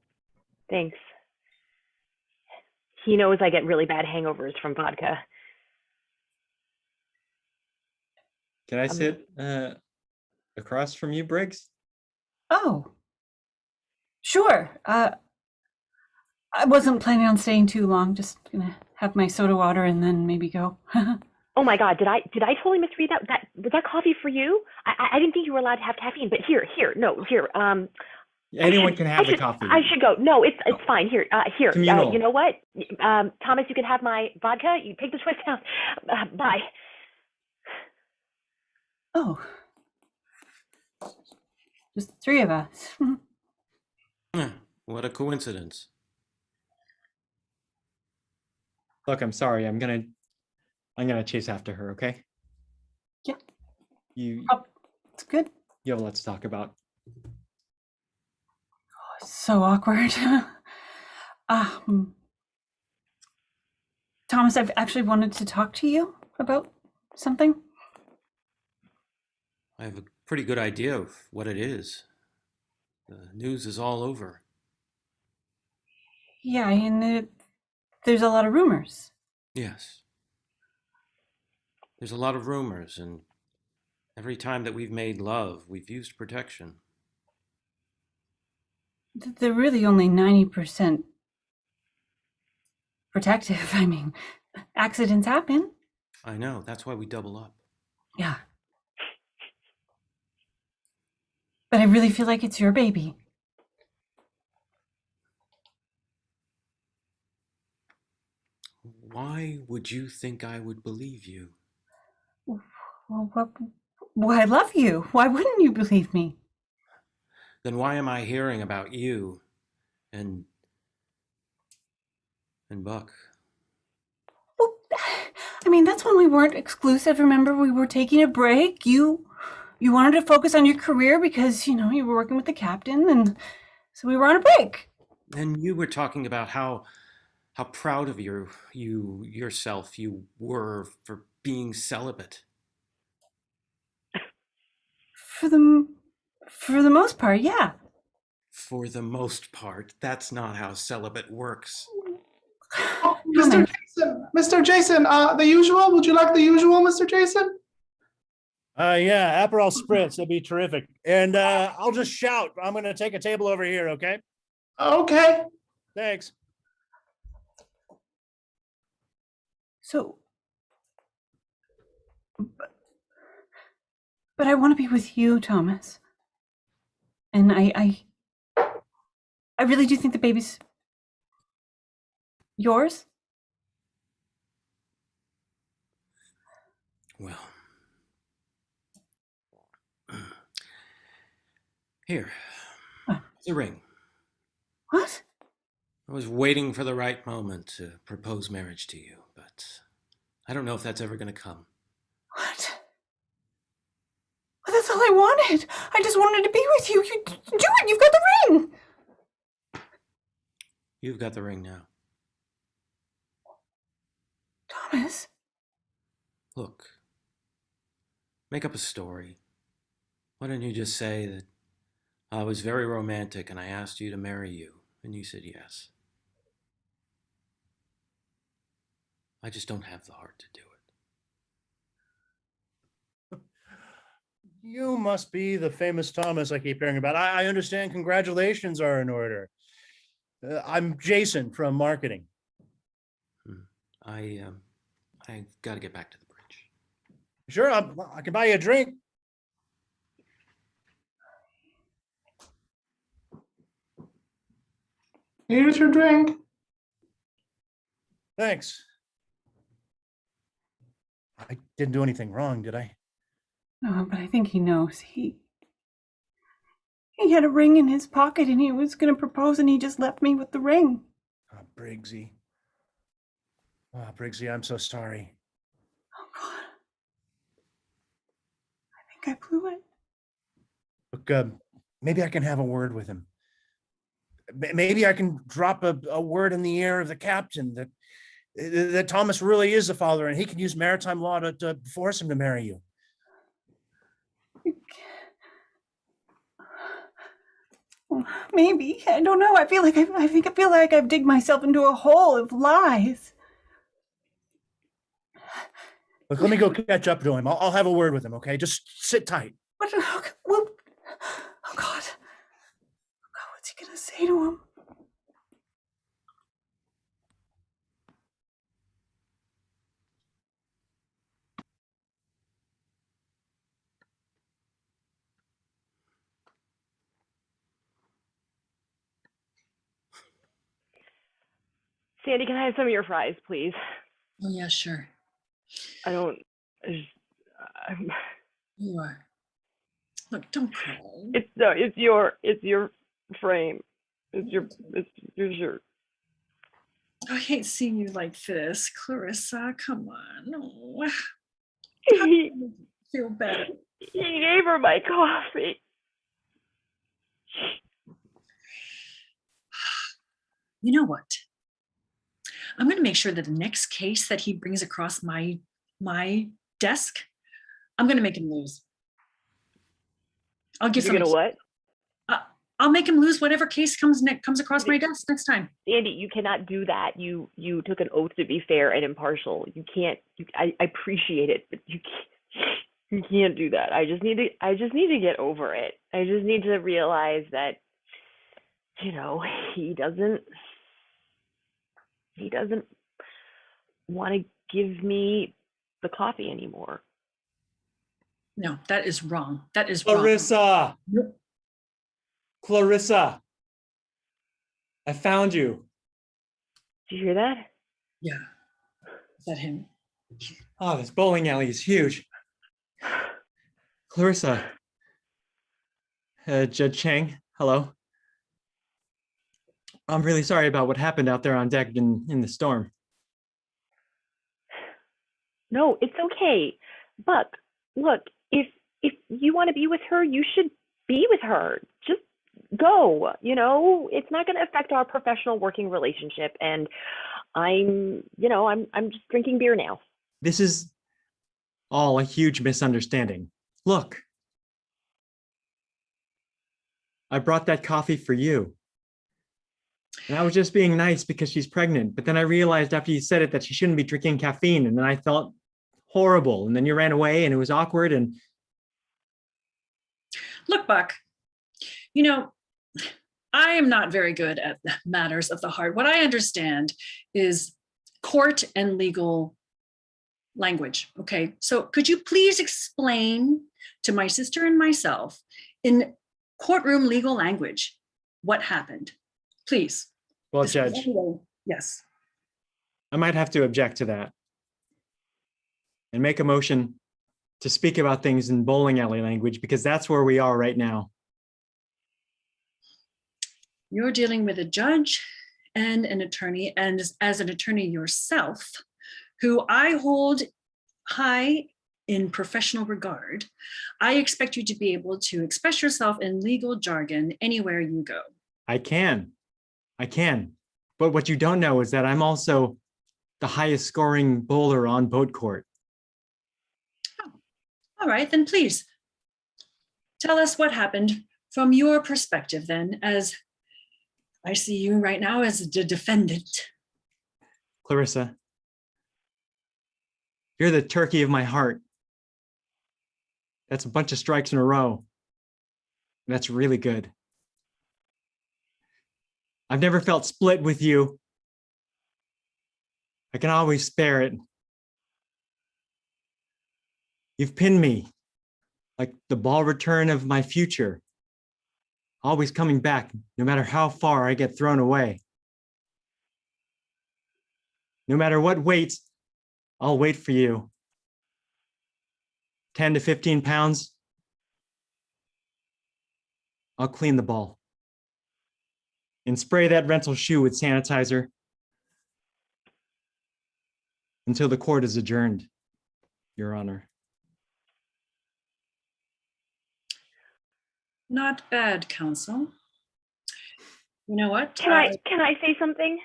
D: Thanks. He knows I get really bad hangovers from vodka.
F: Can I sit across from you, Briggs?
E: Oh, sure. I wasn't planning on staying too long. Just gonna have my soda water and then maybe go.
D: Oh my God, did I totally misread that? Was that coffee for you? I didn't think you were allowed to have caffeine, but here.
F: Anyone can have the coffee.
D: I should go. No, it's fine. Here.
F: Communal.
D: You know what? Thomas, you can have my vodka. You take the twist down. Bye.
E: Oh, just the three of us.
A: What a coincidence.
F: Look, I'm sorry. I'm gonna I'm gonna chase after her, okay?
E: Yeah.
F: You
E: Oh, it's good.
F: you have a lot to talk about.
E: So awkward. um, Thomas, I've actually wanted to talk to you about something.
A: I have a pretty good idea of what it is. The news is all over.
E: Yeah, and there's a lot of rumors.
A: Yes. There's a lot of rumors, and every time that we've made love, we've used protection.
E: They're really only 90% protective. I mean, accidents happen.
A: I know, that's why we double up.
E: Yeah. But I really feel like it's your baby.
A: Why would you think I would believe you?
E: Well, why I love you. Why wouldn't you believe me?
A: Then why am I hearing about you and Buck?
E: Well, I mean, that's when we weren't exclusive. Remember, we were taking a break. You wanted to focus on your career because, you were working with the captain, and so we were on a break.
A: And you were talking about how proud of yourself you were for being celibate.
E: For the most part, yeah.
A: For the most part, that's not how celibate works.
C: Oh, Mr. Jason, Mr. Jason, the usual. Would you like the usual, Mr. Jason?
G: Yeah, Aperol Spritz, that'd be terrific. And I'll just shout. I'm going to take a table over here, okay?
C: Okay.
G: Thanks.
E: So, but I want to be with you, Thomas. And I really do think the baby's yours.
A: Well, here, the ring.
E: What?
A: I was waiting for the right moment to propose marriage to you, but I don't know if that's ever going to come.
E: What? Well, that's all I wanted. I just wanted to be with you. You do it. You've got the ring.
A: You've got the ring now.
E: Thomas.
A: Look, make up a story. Why don't you just say that I was very romantic and I asked you to marry you, and you said yes. I just don't have the heart to do it.
G: You must be the famous Thomas I keep hearing about. I understand congratulations are in order. I'm Jason from marketing.
A: I've got to get back to the bridge.
G: Sure, I can buy you a drink.
C: Here's your drink.
G: Thanks. I didn't do anything wrong, did I?
E: No, but I think he knows. He had a ring in his pocket and he was going to propose and he just left me with the ring.
G: Oh, Briggsy. Oh, Briggsy, I'm so sorry.
E: Oh, God. I think I blew it.
G: Look, maybe I can have a word with him. Maybe I can drop a word in the ear of the captain that Thomas really is the father and he can use maritime law to force him to marry you.
E: Maybe. I don't know. I feel like I feel like I've digged myself into a hole of lies.
G: Look, let me go catch up to him. I'll have a word with him, okay? Just sit tight.
E: What? Well, oh God. Oh God, what's he gonna say to him?
D: Sandy, can I have some of your fries, please?
B: Oh, yeah, sure.
D: I don't. I'm,
B: You are. Look, don't cry.
D: it's your frame. It's your shirt.
B: I hate seeing you like this, Clarissa. Come on. Oh,
D: he
B: feel better.
D: gave her my coffee.
B: You know what? I'm going to make sure that the next case that he brings across my desk, I'm going to make him lose. I'll give
D: You're gonna what?
B: I'll make him lose whatever case comes across my desk next time.
D: Andy, you cannot do that. You took an oath to be fair and impartial. You can't. I appreciate it, but you can't do that. I just need to get over it. I just need to realize that, you know, he doesn't want to give me the coffee anymore.
B: No, that is wrong. That is wrong.
H: Clarissa,
B: Nope.
H: Clarissa, I found you.
D: Did you hear that?
B: Yeah. Is that him?
F: Oh, this bowling alley is huge. Clarissa. Judge Chang, hello. I'm really sorry about what happened out there on deck in the storm.
D: No, it's okay. Buck, look, if you want to be with her, you should be with her. Just go, you know, it's not going to affect our professional working relationship. And I'm just drinking beer now.
F: This is all a huge misunderstanding. Look, I brought that coffee for you. And I was just being nice because she's pregnant. But then I realized after you said it that she shouldn't be drinking caffeine. And then I felt horrible. And then you ran away and it was awkward. And
B: Look, Buck, you know, I am not very good at matters of the heart. What I understand is court and legal language. Okay. So could you please explain to my sister and myself in courtroom legal language what happened? Please.
F: well, Judge,
B: Yes.
F: I might have to object to that and make a motion to speak about things in bowling alley language because that's where we are right now.
B: You're dealing with a judge and an attorney, and as an attorney yourself, who I hold high in professional regard, I expect you to be able to express yourself in legal jargon anywhere you go.
F: I can. But what you don't know is that I'm also the highest scoring bowler on boat court.
B: Oh, all right, then please tell us what happened from your perspective then, as I see you right now as the defendant.
F: Clarissa, you're the turkey of my heart. That's a bunch of strikes in a row. That's really good. I've never felt split with you. I can always spare it. You've pinned me like the ball return of my future, always coming back no matter how far I get thrown away. No matter what weight, I'll wait for you. 10 to 15 pounds, I'll clean the ball and spray that rental shoe with sanitizer until the court is adjourned, Your Honor.
B: Not bad, counsel. You know what?
D: Can I say something?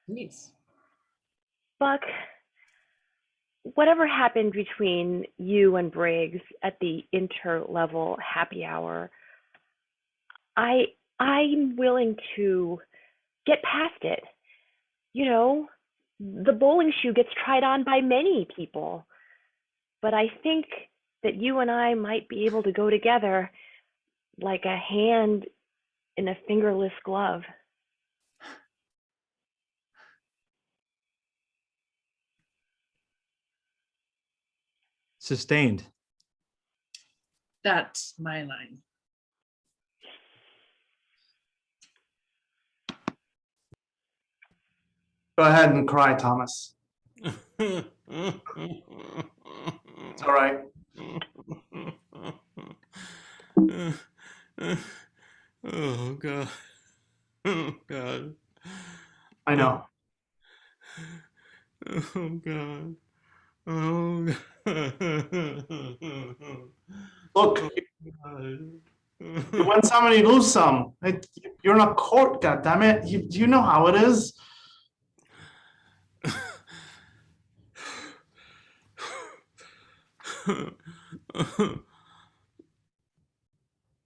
B: Please.
D: Buck, whatever happened between you and Briggs at the inter-level happy hour, I'm willing to get past it. You know, the bowling shoe gets tried on by many people, but I think that you and I might be able to go together like a hand in a fingerless glove.
F: Sustained.
B: That's my line.
C: Go ahead and cry, Thomas. It's all right.
A: Oh, God. Oh God.
C: I know.
A: Oh God. Oh God.
C: Look,
A: Oh God.
C: you win some and you lose some. You're in a court, goddammit. You know how it is.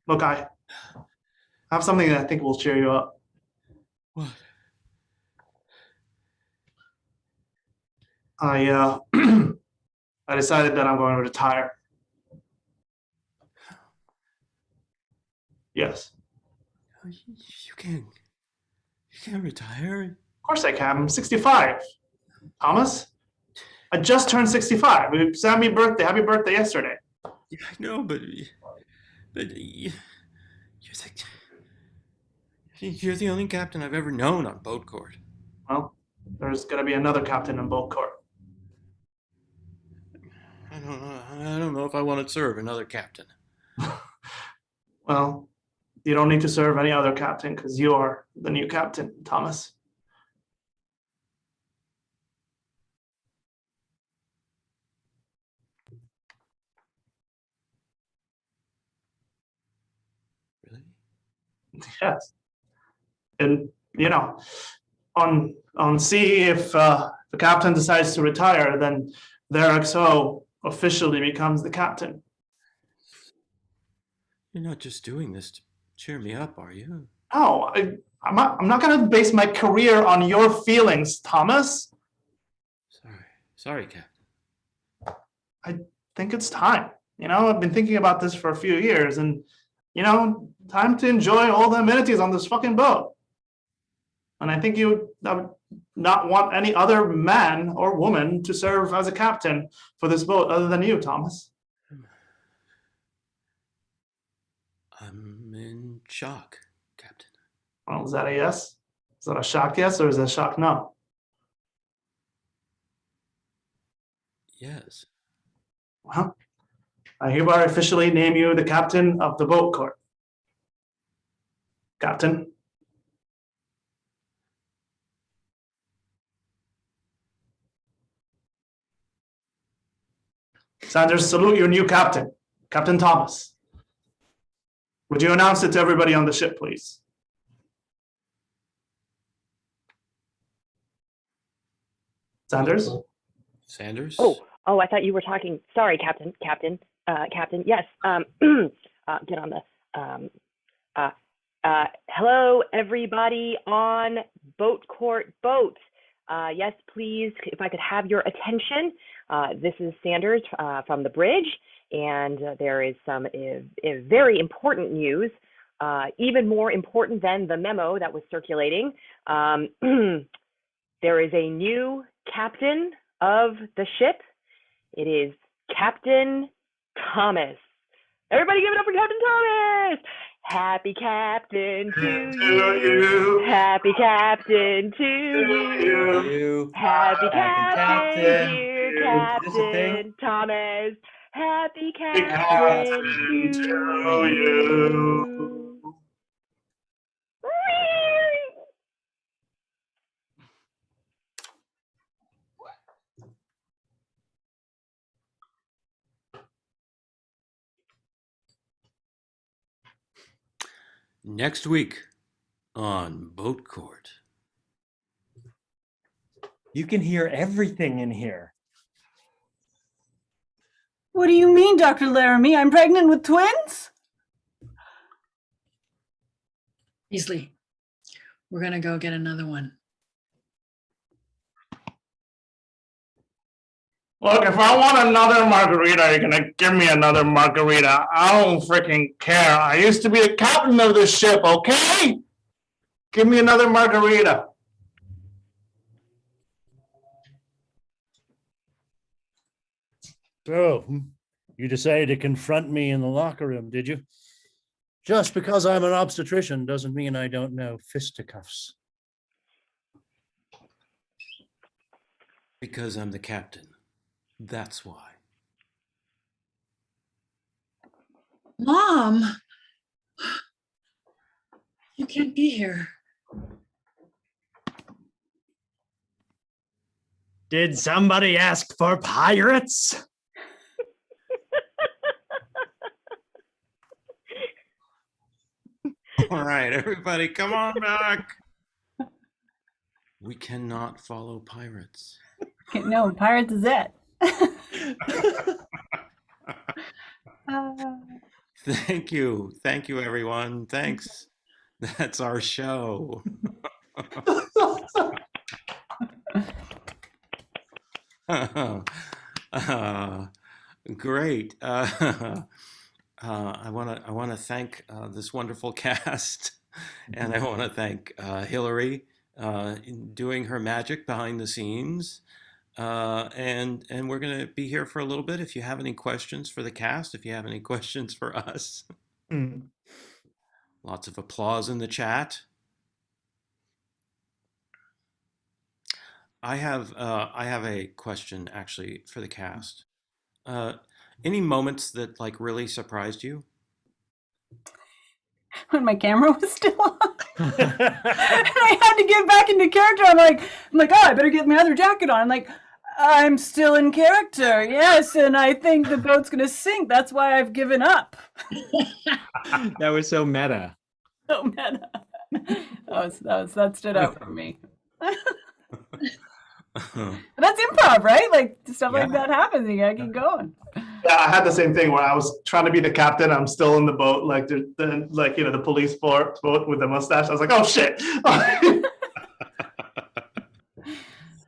C: Look, I have something that I think will cheer you up.
A: What?
C: I I decided that I'm going to retire. Yes,
A: You can't retire.
C: of course I can. I'm 65. Thomas, I just turned 65. We sang me birthday. Happy birthday yesterday.
A: Yeah, I know, but you're the only captain I've ever known on boat court.
C: Well, there's going to be another captain in boat court.
A: I don't know if I want to serve another captain.
C: Well, you don't need to serve any other captain because you are the new captain, Thomas.
A: Really?
C: Yes. And, on sea, if the captain decides to retire, then their XO officially becomes the captain.
A: You're not just doing this to cheer me up, are you?
C: No, I'm not going to base my career on your feelings, Thomas.
A: Sorry, Captain.
C: I think it's time. I've been thinking about this for a few years, and time to enjoy all the amenities on this fucking boat. And I think you would not want any other man or woman to serve as a captain for this boat other than you, Thomas.
A: I'm in shock, Captain.
C: Well, is that a yes? Is that a shock yes, or is that a shock no?
A: Yes.
C: Well, I hereby officially name you the captain of the boat court. Captain. Sanders, salute your new captain, Captain Thomas. Would you announce it to everybody on the ship, please? Sanders?
A: Sanders?
D: Oh, I thought you were talking. Sorry, Captain. Yes. Get on the. Hello, everybody on Boat Court Boat. Yes, please, if I could have your attention. This is Sanders from the bridge, and there is some very important news, even more important than the memo that was circulating. There is a new captain of the ship. It is Captain Thomas. Everybody give it up for Captain Thomas! Happy Captain to you. Happy Captain to you. Happy Captain, dear Captain Thomas. Happy Captain to you.
A: Next week on Boat Court.
F: You can hear everything in here.
E: What do you mean, Dr. Laramie? I'm pregnant with twins?
B: Beasley, we're going to go get another one.
C: Look, if I want another margarita, you're gonna give me another margarita. I don't freaking care. I used to be the captain of this ship, okay? Give me another margarita.
G: So, you decided to confront me in the locker room, did you? Just because I'm an obstetrician doesn't mean I don't know fisticuffs.
A: Because I'm the captain. That's why.
B: Mom, you can't be here.
F: Did somebody ask for pirates?
A: All right, everybody, come on back. We cannot follow pirates.
E: No, Pirates is it.
A: Thank you. Thank you, everyone. Thanks. That's our show. Great. I want to thank this wonderful cast, and I want to thank Hillary in doing her magic behind the scenes. And we're going to be here for a little bit. If you have any questions for the cast, if you have any questions for us,
C: Mm.
A: lots of applause in the chat. I have a question actually for the cast. Any moments that like really surprised you?
E: When my camera was still on. And I had to get back into character. I'm like, oh, I better get my other jacket on. I'm like, I'm still in character, yes, and I think the boat's gonna sink. That's why I've given up.
F: That was so meta.
E: So meta. That stood out for me. But that's improv, right? Like stuff like that happens. You gotta keep going.
C: Yeah, I had the same thing where I was trying to be the captain. I'm still in the boat, like the police boat with the mustache. I was like, oh shit.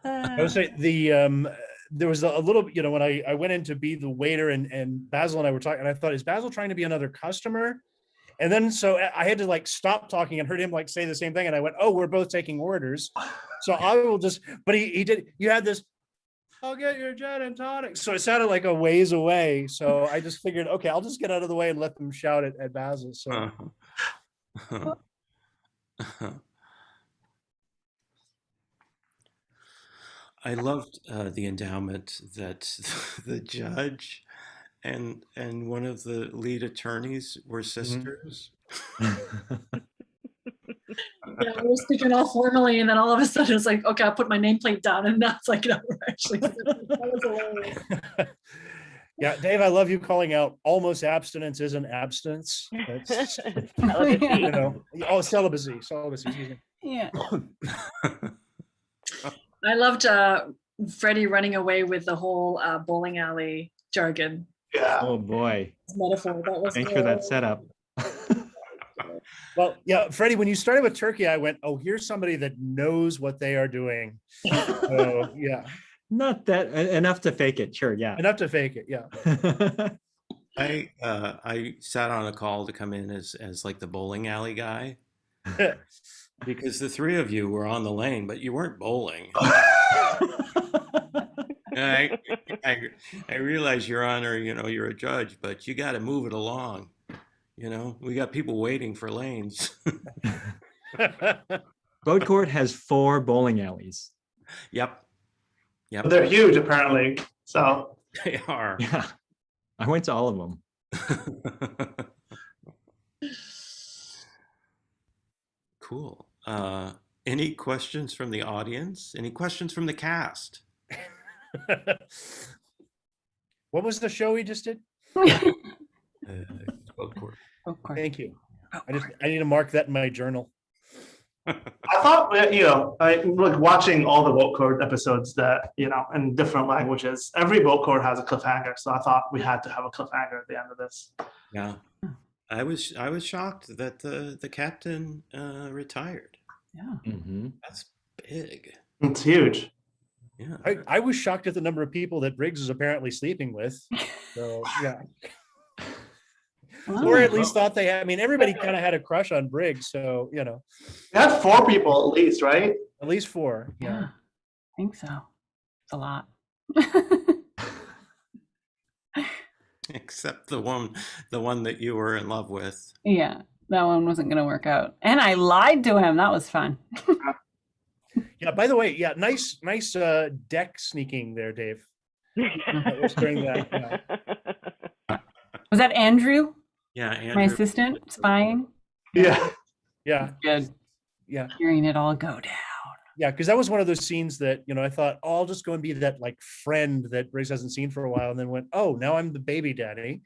G: I would say there was a little, when I went in to be the waiter and Basil and I were talking, and I thought, is Basil trying to be another customer? And then so I had to like stop talking and heard him like say the same thing. And I went, oh, we're both taking orders. So I will just, but he did, you had this, I'll get your gin and tonic. So it sounded like a ways away. So I just figured, okay, I'll just get out of the way and let them shout at Basil. So
A: I loved the endowment that the judge and one of the lead attorneys were sisters.
B: Yeah, we were speaking all formally, and then all of a sudden it's like, okay, I'll put my nameplate down, and now it's like, no, we're actually. That was hilarious.
G: yeah, Dave, I love you calling out almost abstinence isn't abstinence. That's, celibacy, excuse me.
E: Yeah.
B: I loved Freddie running away with the whole bowling alley jargon
C: Yeah.
F: Oh boy.
B: metaphor. That was
F: Thanks for that setup.
G: Well, yeah, Freddie, when you started with Turkey, I went, oh, here's somebody that knows what they are doing. So, yeah.
F: Not that enough to fake it. Sure. Yeah.
G: Enough to fake it. Yeah.
A: I sat on a call to come in as like the bowling alley guy because the three of you were on the lane, but you weren't bowling. I realize, Your Honor, you're a judge, but you got to move it along. We got people waiting for lanes.
F: Boat Court has 4 bowling alleys.
A: Yep.
C: But they're huge, apparently. So
A: They are.
F: Yeah. I went to all of them.
A: Cool. Any questions from the audience? Any questions from the cast?
G: What was the show we just did?
A: Boat Court.
E: Of course.
G: Thank you. I need to mark that in my journal.
C: I thought, like watching all the boat court episodes that, in different languages, every boat court has a cliffhanger. So I thought we had to have a cliffhanger at the end of this.
A: Yeah. I was shocked that the captain retired.
E: Yeah.
F: Mm-hmm.
A: That's big.
C: It's huge.
A: Yeah.
G: I was shocked at the number of people that Briggs is apparently sleeping with. So, yeah. Or at least thought they had. I mean, everybody kind of had a crush on Briggs. So,
C: We had 4 people at least, right?
G: at least 4.
E: Yeah. I think so. It's a lot.
A: Except the one that you were in love with.
E: Yeah. That one wasn't going to work out. And I lied to him. That was fun.
G: Yeah. By the way, yeah, nice deck sneaking there, Dave. That was during that. Yeah.
E: Was that Andrew?
A: Yeah, Andrew.
E: My assistant spying?
C: Yeah.
G: Yeah.
E: Good.
G: Yeah.
E: Hearing it all go down.
G: Yeah, because that was one of those scenes that, I thought, oh, I'll just go and be that like friend that Briggs hasn't seen for a while, and then went, oh, now I'm the baby daddy.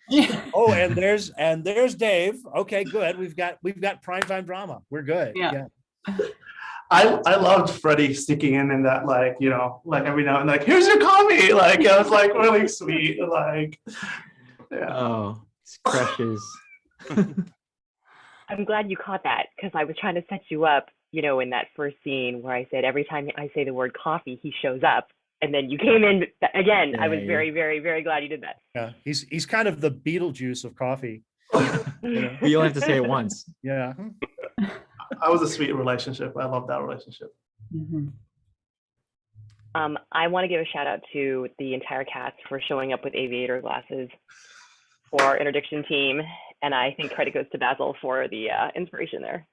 G: Oh, and there's Dave. Okay, good. We've got primetime drama. We're good.
E: Yeah.
C: I loved Freddie sticking in that, like, like every now and like, here's your coffee. Like, it was like really sweet. Like, yeah.
F: Oh, it's crushes.
D: I'm glad you caught that because I was trying to set you up, in that first scene where I said every time I say the word coffee, he shows up. And then you came in again. I was
F: Yeah.
D: very, very, very glad you did that.
G: Yeah, he's kind of the Beetlejuice of coffee.
F: But you'll have to say it once.
G: Yeah.
C: That was a sweet relationship. I love that relationship.
E: Mhm.
D: I want to give a shout out to the entire cast for showing up with aviator glasses for our interdiction team. And I think credit goes to Basil for the inspiration there.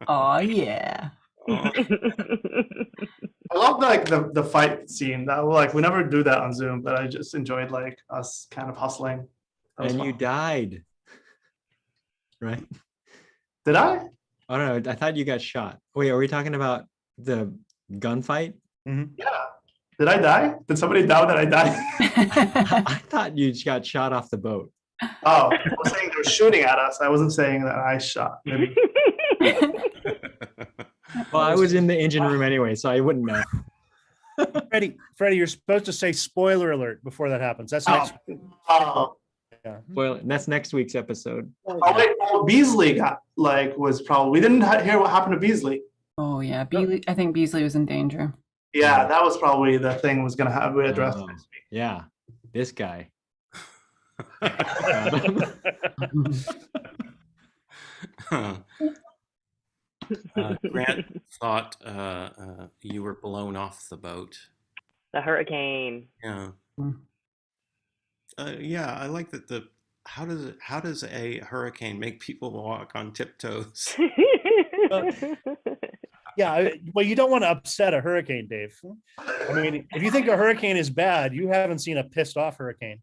E: Oh yeah.
C: I love like the fight scene. That like we never do that on Zoom, but I just enjoyed like us kind of hustling. That was
F: And you
C: fun.
F: died. Right?
C: Did I?
F: I don't know. I thought you got shot. Wait, are we talking about the gunfight?
C: Yeah. Did I die? Did somebody doubt that I died?
F: I thought you got shot off the boat.
C: Oh, I was saying they were shooting at us. I wasn't saying that I shot. Maybe.
F: Well, I was in the engine room anyway, so I wouldn't know.
G: Freddie, you're supposed to say spoiler alert before that happens. That's next.
C: Oh,
G: Yeah.
F: Well, that's next week's episode.
C: oh wait. Oh, Beasley got was probably. We didn't hear what happened to Beasley.
E: Oh yeah, I think Beasley was in danger.
C: Yeah, that was probably the thing was gonna have we addressed
F: Oh,
C: next week.
F: yeah, this guy.
A: Grant thought you were blown off the boat.
D: The hurricane.
A: Yeah.
E: Hmm.
A: Yeah, I like that. How does a hurricane make people walk on tiptoes?
G: Yeah, well, you don't want to upset a hurricane, Dave. I mean, if you think a hurricane is bad, you haven't seen a pissed off hurricane.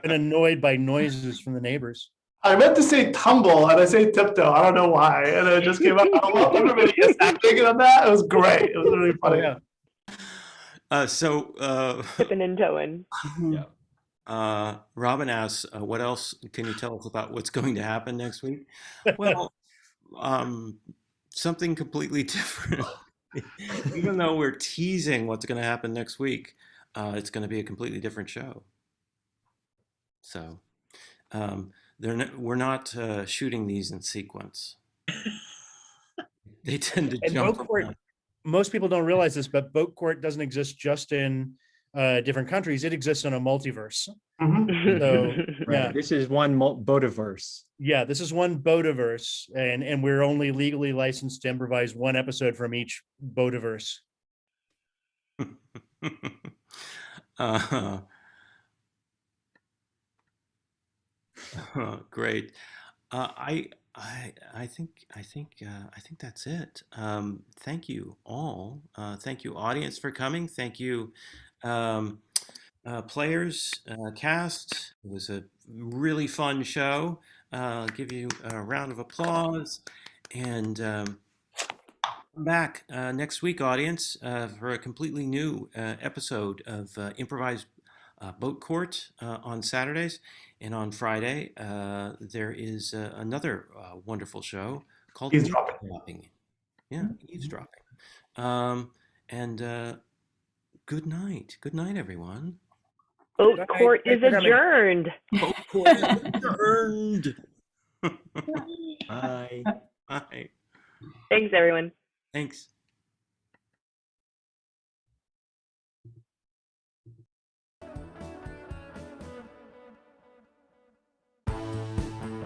G: Been annoyed by noises from the neighbors.
C: I meant to say tumble and I say tiptoe. I don't know why, and it just came out. I love everybody just acting on that. It was great. It was really funny.
G: Yeah.
D: Tipping and towing.
A: Robin asks, what else can you tell us about what's going to happen next week? Well, something completely different. Even though we're teasing what's going to happen next week, it's going to be a completely different show. So we're not shooting these in sequence. They tend to
G: And
A: jump
G: Boat Court,
A: around.
G: most people don't realize this, but Boat Court doesn't exist just in different countries. It exists in a multiverse.
C: Mhm.
G: So
F: Right.
G: yeah,
F: This is one boativerse.
G: yeah, this is one boativerse, and we're only legally licensed to improvise one episode from each boativerse.
A: Great. I think that's it. Thank you all. Thank you, audience, for coming. Thank you, players, cast. It was a really fun show. I'll give you a round of applause, and come back next week, audience, for a completely new episode of Improvised Boat Court on Saturdays. And on Friday, there is another wonderful show called
C: Eavesdropping.
A: Yeah, Eavesdropping. And good night. Good night, everyone.
D: Boat Court is
G: Thanks for coming.
D: adjourned.
A: Boat Court is adjourned.
F: Bye.
A: Bye.
D: Thanks, everyone.
A: Thanks.